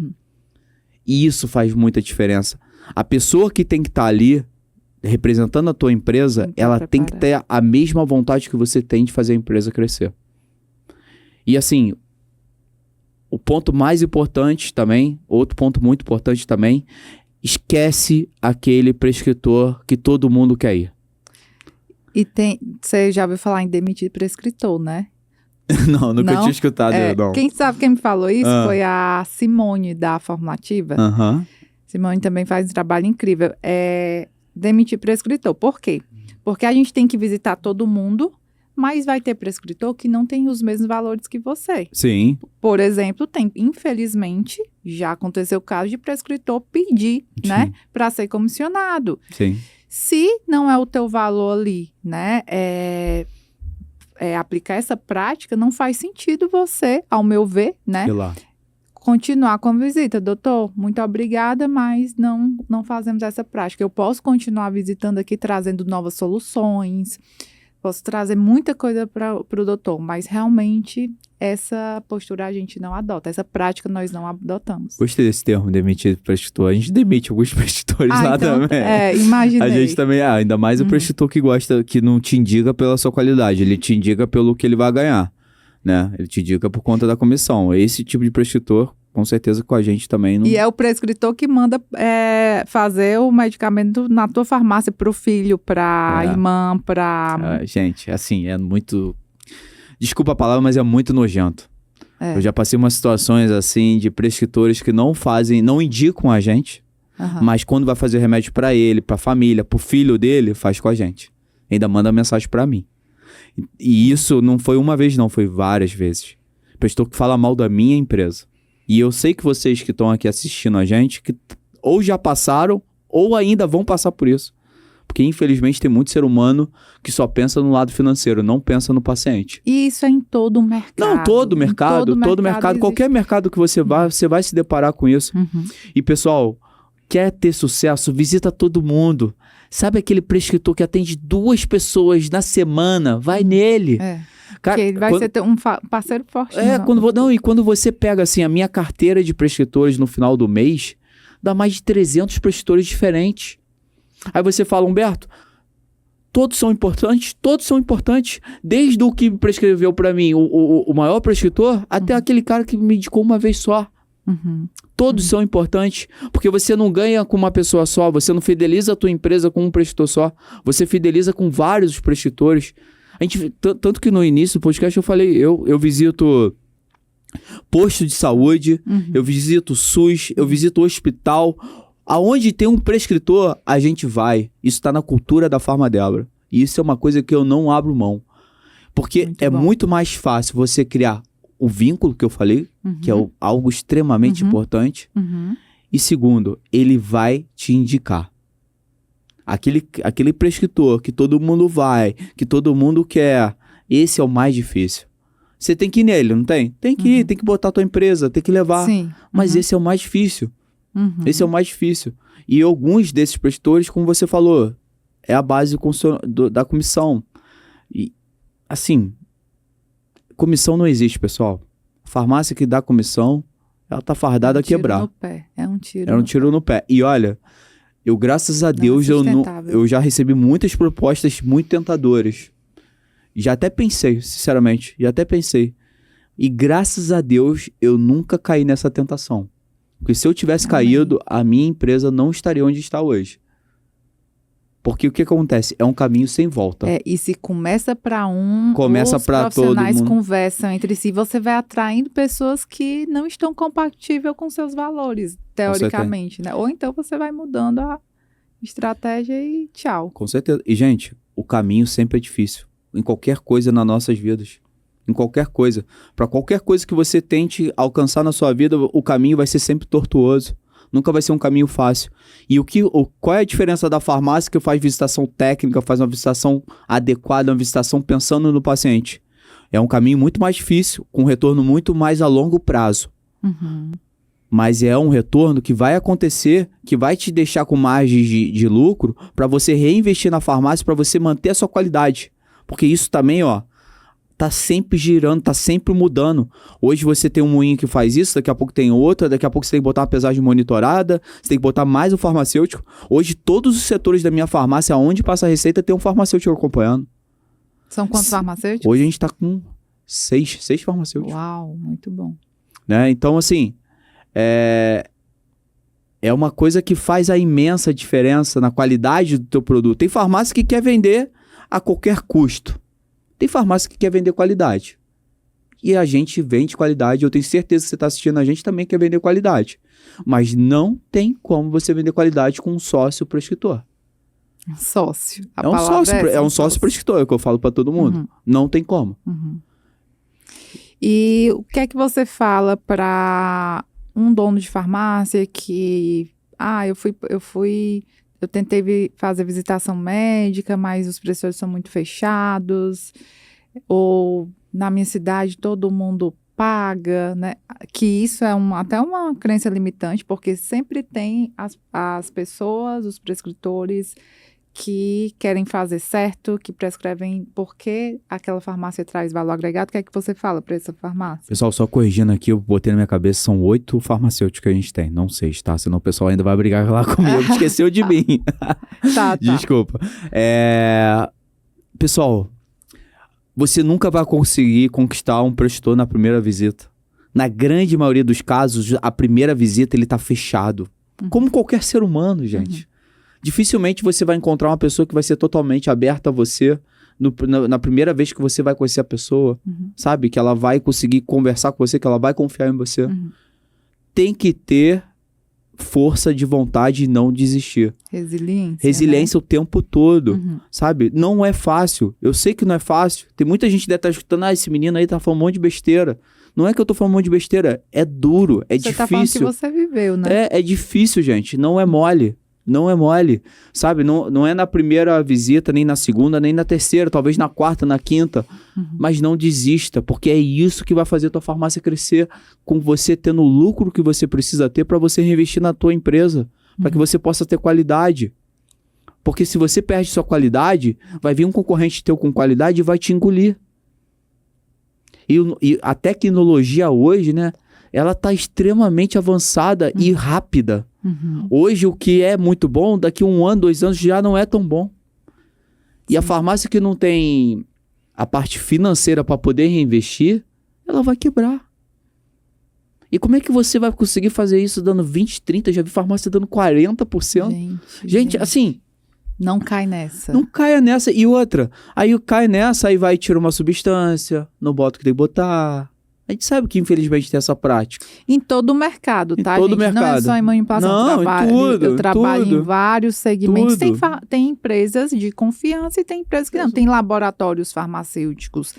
E isso faz muita diferença. A pessoa que tem que estar ali, representando a tua empresa, ela tem que ter a mesma vontade que você tem de fazer a empresa crescer. E assim... O ponto mais importante também, outro ponto muito importante também, esquece aquele prescritor que todo mundo quer ir. E você já ouviu falar em demitir prescritor, né? Nunca tinha escutado. Não. Quem sabe quem me falou isso foi a Simone da Formativa. Simone também faz um trabalho incrível. Demitir prescritor. Por quê? Porque a gente tem que visitar todo mundo, mas vai ter prescritor que não tem os mesmos valores que você. Sim. Por exemplo, infelizmente, já aconteceu o caso de prescritor pedir, né, para ser comissionado. Sim. Se não é o teu valor ali, né, aplicar essa prática, não faz sentido você, ao meu ver, né, continuar com a visita. Doutor, muito obrigada, mas não fazemos essa prática. Eu posso continuar visitando aqui, trazendo novas soluções, posso trazer muita coisa para o doutor, mas realmente essa postura a gente não adota, essa prática nós não adotamos. Gostei desse termo, demitir prescritor. A gente demite alguns prescritores lá então, também. Imaginei. A gente também, ainda mais o prescritor que gosta, que não te indica pela sua qualidade, ele te indica pelo que ele vai ganhar, né? Ele te indica por conta da comissão. Esse tipo de prescritor, com certeza com a gente também não... E é o prescritor que manda fazer o medicamento na tua farmácia pro filho, pra irmã, pra... gente, assim, é muito... Desculpa a palavra, mas é muito nojento. Eu já passei umas situações assim de prescritores que não indicam a gente, mas quando vai fazer remédio pra ele, pra família, pro filho dele, faz com a gente. Ainda manda mensagem pra mim. E isso não foi uma vez não, foi várias vezes. Prescritor que fala mal da minha empresa. E eu sei que vocês que estão aqui assistindo a gente, que ou já passaram, ou ainda vão passar por isso. Porque, infelizmente, tem muito ser humano que só pensa no lado financeiro, não pensa no paciente. E isso é em todo o mercado. Não, todo mercado, qualquer mercado que você vai se deparar com isso. E, pessoal, quer ter sucesso, visita todo mundo. Sabe aquele prescritor que atende 2 pessoas na semana? Vai nele. Cara, porque ele vai ser um parceiro forte. Quando você pega assim a minha carteira de prescritores no final do mês, dá mais de 300 prescritores diferentes. Aí você fala, Humberto, todos são importantes, desde o que prescreveu para mim o maior prescritor, até aquele cara que me indicou uma vez só. Todos são importantes, porque você não ganha com uma pessoa só, você não fideliza a tua empresa com um prescritor só, você fideliza com vários prescritores. Tanto que no início do podcast eu falei, eu visito posto de saúde, eu visito SUS, eu visito hospital. Aonde tem um prescritor, a gente vai. Isso está na cultura da Farmadébora. E isso é uma coisa que eu não abro mão. Porque muito mais fácil você criar o vínculo que eu falei, que é algo extremamente importante. E segundo, ele vai te indicar. Aquele prescritor que todo mundo vai, que todo mundo quer, esse é o mais difícil. Você tem que ir nele, não tem? Tem que ir, tem que botar a tua empresa, tem que levar. Sim. Mas esse é o mais difícil. Esse é o mais difícil. E alguns desses prescritores, como você falou, é a base da comissão. E, assim, comissão não existe, pessoal. Farmácia que dá comissão, ela tá fardada a quebrar. É um tiro É um tiro no pé. E olha, eu, graças a Deus, eu já recebi muitas propostas muito tentadoras. Já até pensei, sinceramente, E graças a Deus, eu nunca caí nessa tentação. Porque se eu tivesse caído, a minha empresa não estaria onde está hoje. Porque o que acontece? É um caminho sem volta. E se começa para começa para todo mundo. Os profissionais conversam entre si, você vai atraindo pessoas que não estão compatíveis com seus valores, teoricamente, né? Ou então você vai mudando a estratégia e tchau. Com certeza. E, gente, o caminho sempre é difícil. Em qualquer coisa nas nossas vidas. Em qualquer coisa. Para qualquer coisa que você tente alcançar na sua vida, o caminho vai ser sempre tortuoso. Nunca vai ser um caminho fácil. E qual é a diferença da farmácia que faz visitação técnica, faz uma visitação adequada, uma visitação pensando no paciente? É um caminho muito mais difícil, com retorno muito mais a longo prazo. Uhum. Mas é um retorno que vai acontecer, que vai te deixar com margem de lucro para você reinvestir na farmácia, para você manter a sua qualidade. Porque isso também, tá sempre girando, tá sempre mudando. Hoje você tem um moinho que faz isso, daqui a pouco tem outra, daqui a pouco você tem que botar uma pesagem monitorada, você tem que botar mais um farmacêutico. Hoje todos os setores da minha farmácia, onde passa a receita, tem um farmacêutico acompanhando. São quantos farmacêuticos? Hoje a gente tá com seis farmacêuticos. Uau, muito bom. Né? Então, assim, é uma coisa que faz a imensa diferença na qualidade do teu produto. Tem farmácia que quer vender a qualquer custo. Tem farmácia que quer vender qualidade. E a gente vende qualidade. Eu tenho certeza que você está assistindo a gente também quer vender qualidade. Mas não tem como você vender qualidade com um sócio prescritor. Sócio. É um sócio prescritor, é o que eu falo para todo mundo. Uhum. Não tem como. Uhum. E o que é que você fala para um dono de farmácia que... Eu tentei fazer visitação médica, mas os prestadores são muito fechados. Ou na minha cidade todo mundo paga, né? Que isso é até uma crença limitante, porque sempre tem as pessoas, os prescritores que querem fazer certo, que prescrevem porque aquela farmácia traz valor agregado. O que é que você fala para essa farmácia? Pessoal, só corrigindo aqui, eu botei na minha cabeça, são 8 farmacêuticos que a gente tem, não 6, tá? Senão o pessoal ainda vai brigar lá comigo, esqueceu de mim. Tá. Desculpa. Pessoal, você nunca vai conseguir conquistar um prescritor na primeira visita. Na grande maioria dos casos, a primeira visita ele tá fechado. Como qualquer ser humano, gente. Dificilmente você vai encontrar uma pessoa que vai ser totalmente aberta a você na primeira vez que você vai conhecer a pessoa, sabe? Que ela vai conseguir conversar com você, que ela vai confiar em você. Tem que ter força de vontade e não desistir. Resiliência, né? O tempo todo, sabe? Não é fácil. Eu sei que não é fácil. Tem muita gente que deve estar escutando, esse menino aí tá falando um monte de besteira. Não é que eu tô falando um monte de besteira, é duro, é difícil. Você tá falando que você viveu, né? É difícil, gente. Não é mole. Não é mole, sabe? Não é na primeira visita, nem na segunda, nem na terceira, talvez na quarta, na quinta. Mas não desista, porque é isso que vai fazer a tua farmácia crescer, com você tendo o lucro que você precisa ter para você reinvestir na tua empresa, para que você possa ter qualidade. Porque se você perde sua qualidade, vai vir um concorrente teu com qualidade e vai te engolir. E a tecnologia hoje, né? Ela está extremamente avançada e rápida. Hoje o que é muito bom, daqui 1 ano, 2 anos já não é tão bom. E a farmácia que não tem a parte financeira para poder reinvestir, ela vai quebrar. E como é que você vai conseguir fazer isso dando 20, 30? Já vi farmácia dando 40%. Gente, assim... Não cai nessa. Não caia nessa. E outra, aí cai nessa, aí vai tirar uma substância, não bota o que tem que botar... A gente sabe que, infelizmente, tem essa prática. Em todo o mercado, tá, gente? Mercado. Não é só em manipulação. Eu trabalho em vários segmentos. Tem empresas de confiança e tem empresas que não. Tem laboratórios farmacêuticos,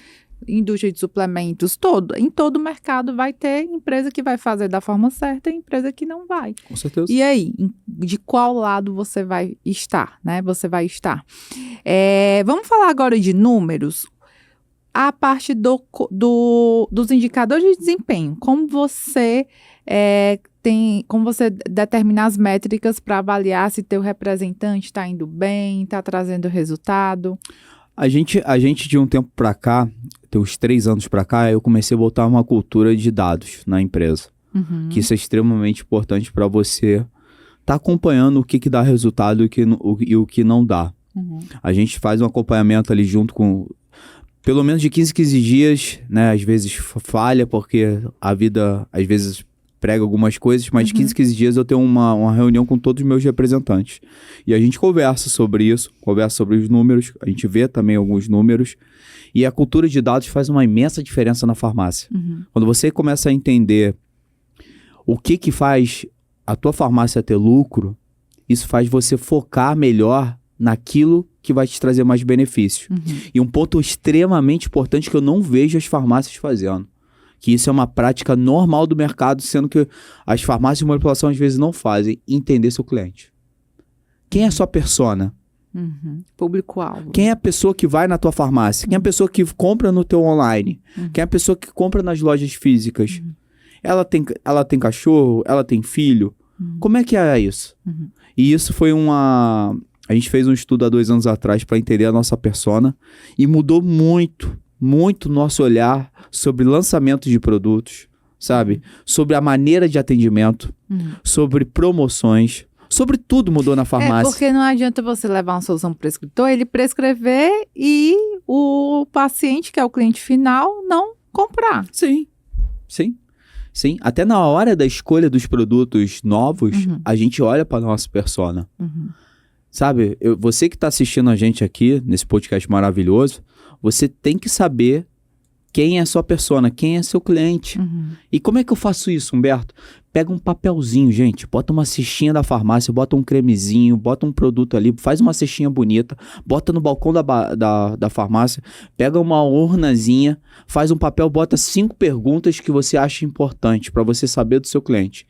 indústria de suplementos, em todo o mercado vai ter empresa que vai fazer da forma certa e empresa que não vai. Com certeza. E aí, de qual lado você vai estar, né? Vamos falar agora de números. A parte dos indicadores de desempenho, como você como você determina as métricas para avaliar se teu representante está indo bem, está trazendo resultado? A gente de um tempo para cá, tem uns 3 anos para cá, eu comecei a botar uma cultura de dados na empresa. Que isso é extremamente importante para você estar acompanhando o que dá resultado e o que não dá. A gente faz um acompanhamento ali junto com, pelo menos de 15 dias, né? Às vezes falha, porque a vida, às vezes, prega algumas coisas, mas de 15 dias eu tenho uma reunião com todos os meus representantes. E a gente conversa sobre isso, conversa sobre os números, a gente vê também alguns números. E a cultura de dados faz uma imensa diferença na farmácia. Quando você começa a entender o que faz a tua farmácia ter lucro, isso faz você focar melhor naquilo que vai te trazer mais benefícios. E um ponto extremamente importante que eu não vejo as farmácias fazendo, que isso é uma prática normal do mercado, sendo que as farmácias de manipulação às vezes não fazem, entender seu cliente. Quem é a sua persona? Público-alvo. Quem é a pessoa que vai na tua farmácia? Quem é a pessoa que compra no teu online? Quem é a pessoa que compra nas lojas físicas? Ela tem cachorro? Ela tem filho? Como é que é isso? E isso foi a gente fez um estudo há 2 anos atrás para entender a nossa persona e mudou muito o nosso olhar sobre lançamento de produtos, sabe? Sobre a maneira de atendimento, sobre promoções, sobre tudo mudou na farmácia. Porque não adianta você levar uma solução para o prescritor, ele prescrever e o paciente, que é o cliente final, não comprar. Sim. Até na hora da escolha dos produtos novos, a gente olha para nossa persona. Sabe, você que está assistindo a gente aqui, nesse podcast maravilhoso, você tem que saber quem é a sua persona, quem é seu cliente. E como é que eu faço isso, Humberto? Pega um papelzinho, gente, bota uma cestinha da farmácia, bota um cremezinho, bota um produto ali, faz uma cestinha bonita, bota no balcão da farmácia, pega uma urnazinha, faz um papel, bota 5 perguntas que você acha importante para você saber do seu cliente.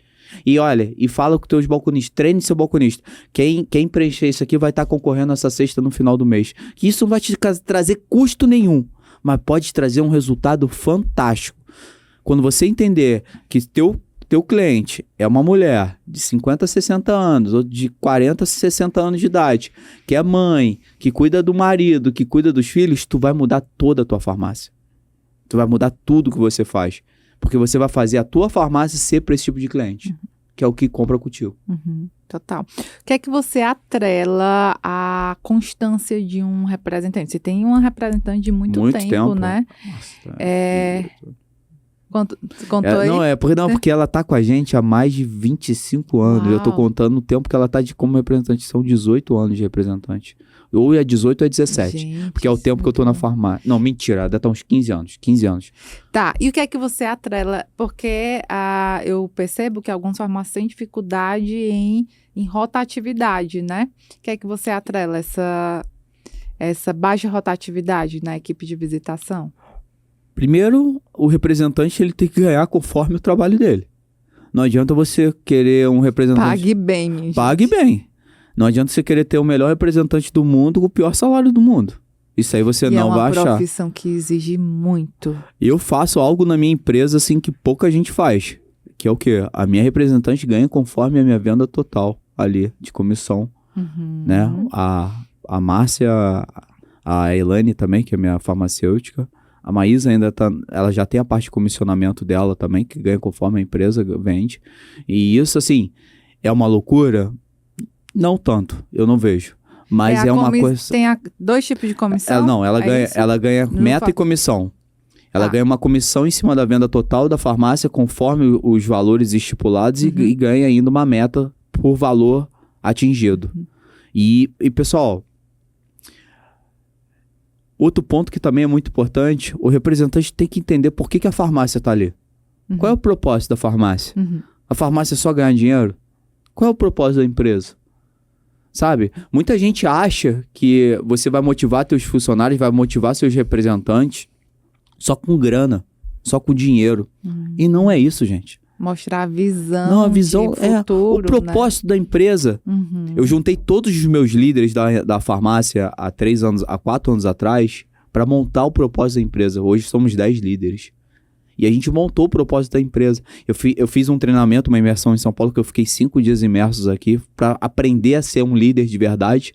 E olha, e fala com os teus balconistas, treine seu balconista. Quem preencher isso aqui vai estar concorrendo a essa cesta no final do mês. Que isso não vai te trazer custo nenhum, mas pode trazer um resultado fantástico. Quando você entender que teu cliente é uma mulher de 50 a 60 anos, ou de 40 a 60 anos de idade, que é mãe, que cuida do marido, que cuida dos filhos, tu vai mudar toda a tua farmácia. Tu vai mudar tudo que você faz. Porque você vai fazer a tua farmácia ser para esse tipo de cliente, que é o que compra contigo. Total. O que é que você atrela à constância de um representante? Você tem uma representante de muito tempo, né? Nossa, Contou aí? Porque ela tá com a gente há mais de 25 anos. Uau. Eu tô contando o tempo que ela tá como representante. São 18 anos de representante. Ou é 18 ou é 17. Gente, porque é o tempo que eu tô na farmácia. Não, mentira. Deve estar uns 15 anos. 15 anos. Tá, e o que é que você atrela? Porque eu percebo que alguns farmácias têm dificuldade em rotatividade, né? O que é que você atrela essa baixa rotatividade na equipe de visitação? Primeiro, o representante ele tem que ganhar conforme o trabalho dele. Não adianta você querer um representante... Pague bem, minha gente. Pague bem. Não adianta você querer ter o melhor representante do mundo com o pior salário do mundo. Isso aí você não vai achar. É uma profissão que exige muito. Eu faço algo na minha empresa assim que pouca gente faz. Que é o quê? A minha representante ganha conforme a minha venda total ali de comissão. Né? A Márcia, a Elaine também, que é minha farmacêutica. A Maísa ela já tem a parte de comissionamento dela também, que ganha conforme a empresa vende. E isso, assim, é uma loucura? Não tanto, eu não vejo. Mas é uma coisa... Tem 2 tipos de comissão? Ela ganha meta e comissão. Ela ganha uma comissão em cima da venda total da farmácia, conforme os valores estipulados, e ganha ainda uma meta por valor atingido. E, pessoal... Outro ponto que também é muito importante, o representante tem que entender por que a farmácia está ali. Qual é o propósito da farmácia? A farmácia é só ganhar dinheiro? Qual é o propósito da empresa? Sabe? Muita gente acha que você vai motivar seus funcionários, vai motivar seus representantes só com grana, só com dinheiro. E não é isso, gente. Mostrar a visão. Não, a visão de futuro, o propósito da empresa. Eu juntei todos os meus líderes da farmácia há 4 anos atrás para montar o propósito da empresa. Hoje somos 10 líderes. E a gente montou o propósito da empresa. Eu fiz um treinamento, uma imersão em São Paulo, que eu fiquei 5 dias imersos aqui para aprender a ser um líder de verdade.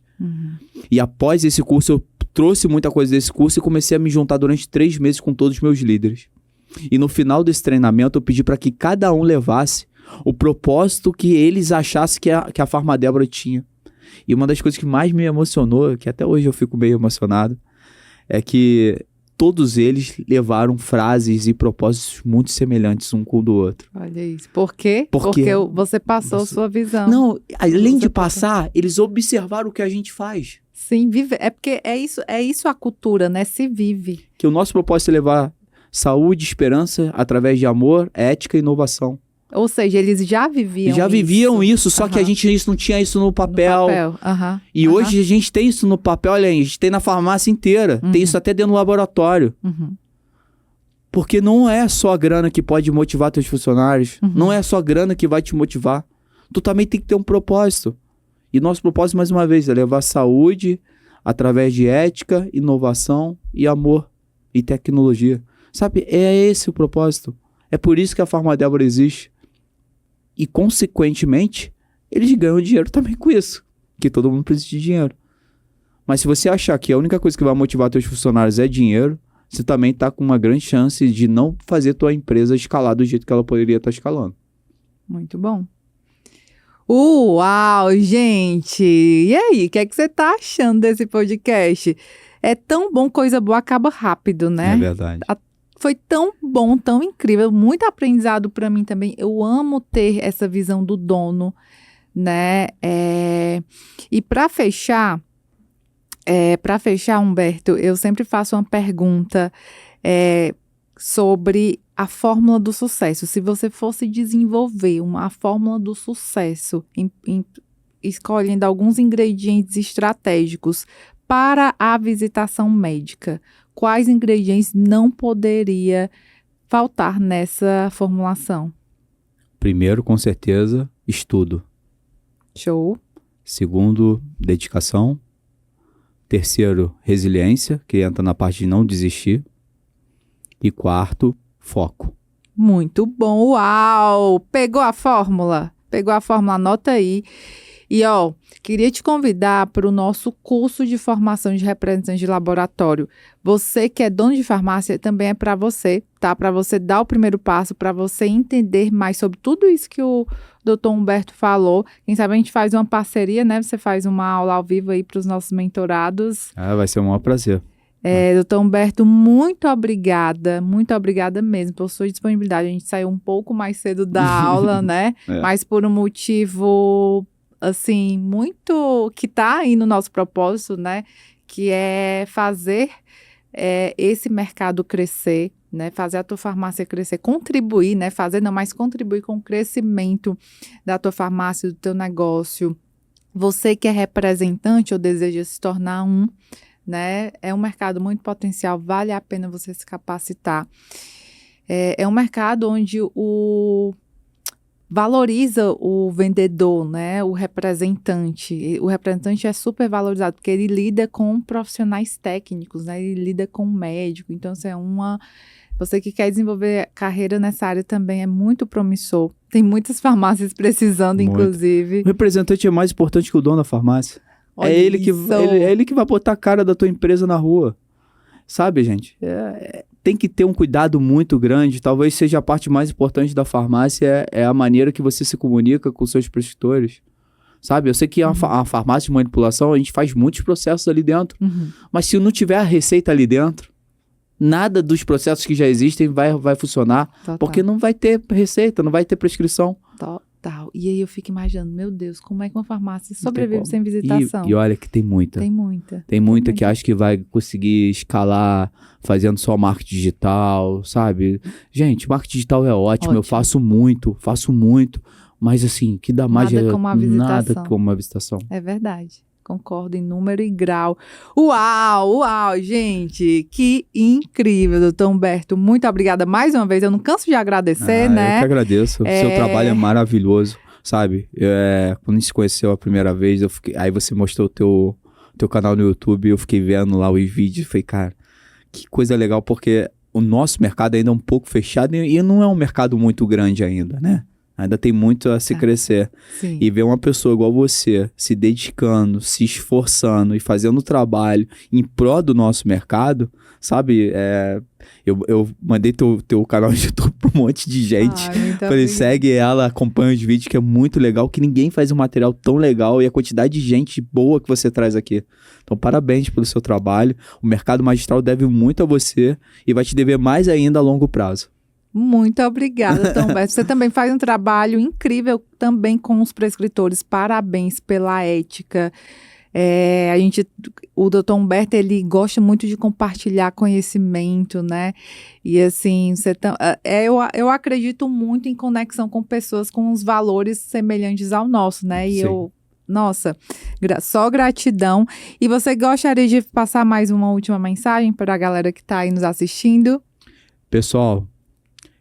E após esse curso, eu trouxe muita coisa desse curso e comecei a me juntar durante 3 meses com todos os meus líderes. E no final desse treinamento, eu pedi para que cada um levasse o propósito que eles achassem que a Farmadébora tinha. E uma das coisas que mais me emocionou, que até hoje eu fico meio emocionado, é que todos eles levaram frases e propósitos muito semelhantes um com o do outro. Olha isso. Por quê? Porque você passou sua visão. Não, além de passar, eles observaram o que a gente faz. Sim, vive. É porque é isso a cultura, né? Se vive. Que o nosso propósito é levar saúde, esperança, através de amor, ética e inovação. Ou seja, eles já viviam isso, só que a gente não tinha isso no papel. E hoje a gente tem isso no papel, olha aí, a gente tem na farmácia inteira, tem isso até dentro do laboratório. Porque não é só a grana que pode motivar teus funcionários, não é só a grana que vai te motivar. Tu também tem que ter um propósito. E nosso propósito, mais uma vez, é levar saúde através de ética, inovação e amor e tecnologia. Sabe, é esse o propósito. É por isso que a Farmadébora existe. E, consequentemente, eles ganham dinheiro também com isso. Que todo mundo precisa de dinheiro. Mas se você achar que a única coisa que vai motivar teus funcionários é dinheiro, você também está com uma grande chance de não fazer tua empresa escalar do jeito que ela poderia estar escalando. Muito bom. Uau, gente! E aí, o que é que você está achando desse podcast? É tão bom, coisa boa acaba rápido, né? É verdade. Foi tão bom, tão incrível, muito aprendizado para mim também. Eu amo ter essa visão do dono, né? E para fechar, Humberto, eu sempre faço uma pergunta sobre a fórmula do sucesso. Se você fosse desenvolver a fórmula do sucesso, escolhendo alguns ingredientes estratégicos para a visitação médica, quais ingredientes não poderia faltar nessa formulação? Primeiro, com certeza, estudo. Show. Segundo, dedicação. Terceiro, resiliência, que entra na parte de não desistir. E quarto, foco. Muito bom. Uau! Pegou a fórmula? Anota aí. E, queria te convidar para o nosso curso de formação de representante de laboratório. Você que é dono de farmácia, também é para você, tá? Para você dar o primeiro passo, para você entender mais sobre tudo isso que o Dr. Humberto falou. Quem sabe a gente faz uma parceria, né? Você faz uma aula ao vivo aí para os nossos mentorados. Vai ser um maior prazer. Dr. Humberto, muito obrigada mesmo por sua disponibilidade. A gente saiu um pouco mais cedo da aula, né? Mas por um motivo, assim, muito que está aí no nosso propósito, né? Que é fazer esse mercado crescer, né? Fazer a tua farmácia crescer, contribuir, né? Mas contribuir com o crescimento da tua farmácia, do teu negócio. Você que é representante ou deseja se tornar um, né? É um mercado muito potencial, vale a pena você se capacitar. É um mercado onde valoriza o vendedor, né? O representante. O representante é super valorizado, porque ele lida com profissionais técnicos, né? Ele lida com médico. Então, você que quer desenvolver carreira nessa área também é muito promissor. Tem muitas farmácias precisando, inclusive. O representante é mais importante que o dono da farmácia. Olha, é ele que vai botar a cara da tua empresa na rua. Sabe, gente? Tem que ter um cuidado muito grande. Talvez seja a parte mais importante da farmácia, é a maneira que você se comunica com seus prescritores. Sabe? Eu sei que a farmácia de manipulação, a gente faz muitos processos ali dentro. Mas se não tiver a receita ali dentro, nada dos processos que já existem vai funcionar. Total. Porque não vai ter receita, não vai ter prescrição. Total. E aí eu fico imaginando, meu Deus, como é que uma farmácia sobrevive sem visitação? E olha que tem muita. Tem muita que acha que vai conseguir escalar fazendo só marketing digital, sabe? Gente, marketing digital é ótimo. Eu faço muito. Mas assim, que dá mais nada como uma visitação. É verdade. Concordo em número e grau. Uau, gente, que incrível, Dr. Humberto. Muito obrigada mais uma vez. Eu não canso de agradecer, né? Eu que agradeço. O seu trabalho é maravilhoso, sabe? Quando a gente se conheceu a primeira vez, aí você mostrou o teu canal no YouTube, eu fiquei vendo lá os vídeos e falei, cara, que coisa legal, porque o nosso mercado ainda é um pouco fechado e não é um mercado muito grande ainda, né? Ainda tem muito a se crescer. Sim. E ver uma pessoa igual você se dedicando, se esforçando e fazendo o trabalho em prol do nosso mercado, sabe? Eu mandei teu canal de YouTube para um monte de gente. Falei, segue ela, acompanha os vídeos, que é muito legal, que ninguém faz um material tão legal e a quantidade de gente boa que você traz aqui. Então, parabéns pelo seu trabalho. O Mercado Magistral deve muito a você e vai te dever mais ainda a longo prazo. Muito obrigada, Tom Humberto. Você também faz um trabalho incrível também com os prescritores. Parabéns pela ética. O Dr. Humberto, ele gosta muito de compartilhar conhecimento, né? E assim, eu acredito muito em conexão com pessoas com os valores semelhantes ao nosso, né? E Sim. Nossa, só gratidão. E você gostaria de passar mais uma última mensagem para a galera que está aí nos assistindo? Pessoal,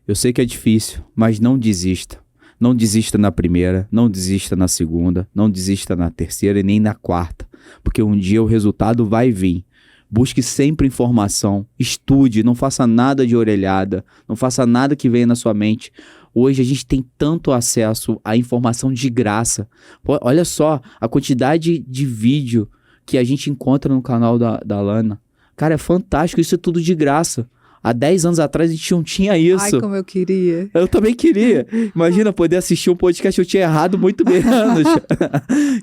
eu sei que é difícil, mas não desista. Não desista na primeira, não desista na segunda, não desista na terceira e nem na quarta, porque um dia o resultado vai vir. Busque sempre informação, estude, não faça nada de orelhada, não faça nada que venha na sua mente. Hoje a gente tem tanto acesso à informação de graça. Pô, olha só a quantidade de vídeo que a gente encontra no canal da Lana. Cara, é fantástico, isso é tudo de graça. Há 10 anos atrás a gente não tinha isso. Ai, como eu queria. Eu também queria. Imagina poder assistir um podcast, eu tinha errado muito menos.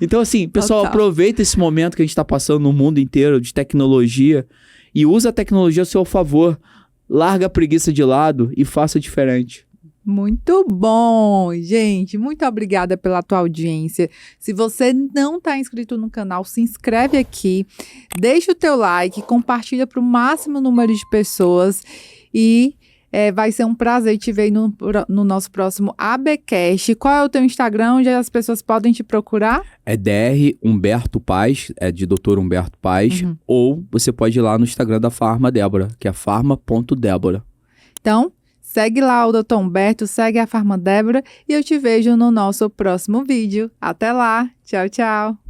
Então assim, pessoal, Total. aproveita esse momento que a gente está passando no mundo inteiro de tecnologia e usa a tecnologia a seu favor. Larga a preguiça de lado e faça diferente. Muito bom, gente. Muito obrigada pela tua audiência. Se você não está inscrito no canal, se inscreve aqui, deixa o teu like, compartilha para o máximo número de pessoas e vai ser um prazer te ver no nosso próximo ABcast. Qual é o teu Instagram, onde as pessoas podem te procurar? É Dr. Humberto Paz, é de Dr. Humberto Paz, ou você pode ir lá no Instagram da Farma Débora, que é farma.débora. Então, segue lá o Dr. Humberto, segue a Farma Débora e eu te vejo no nosso próximo vídeo. Até lá. Tchau, tchau.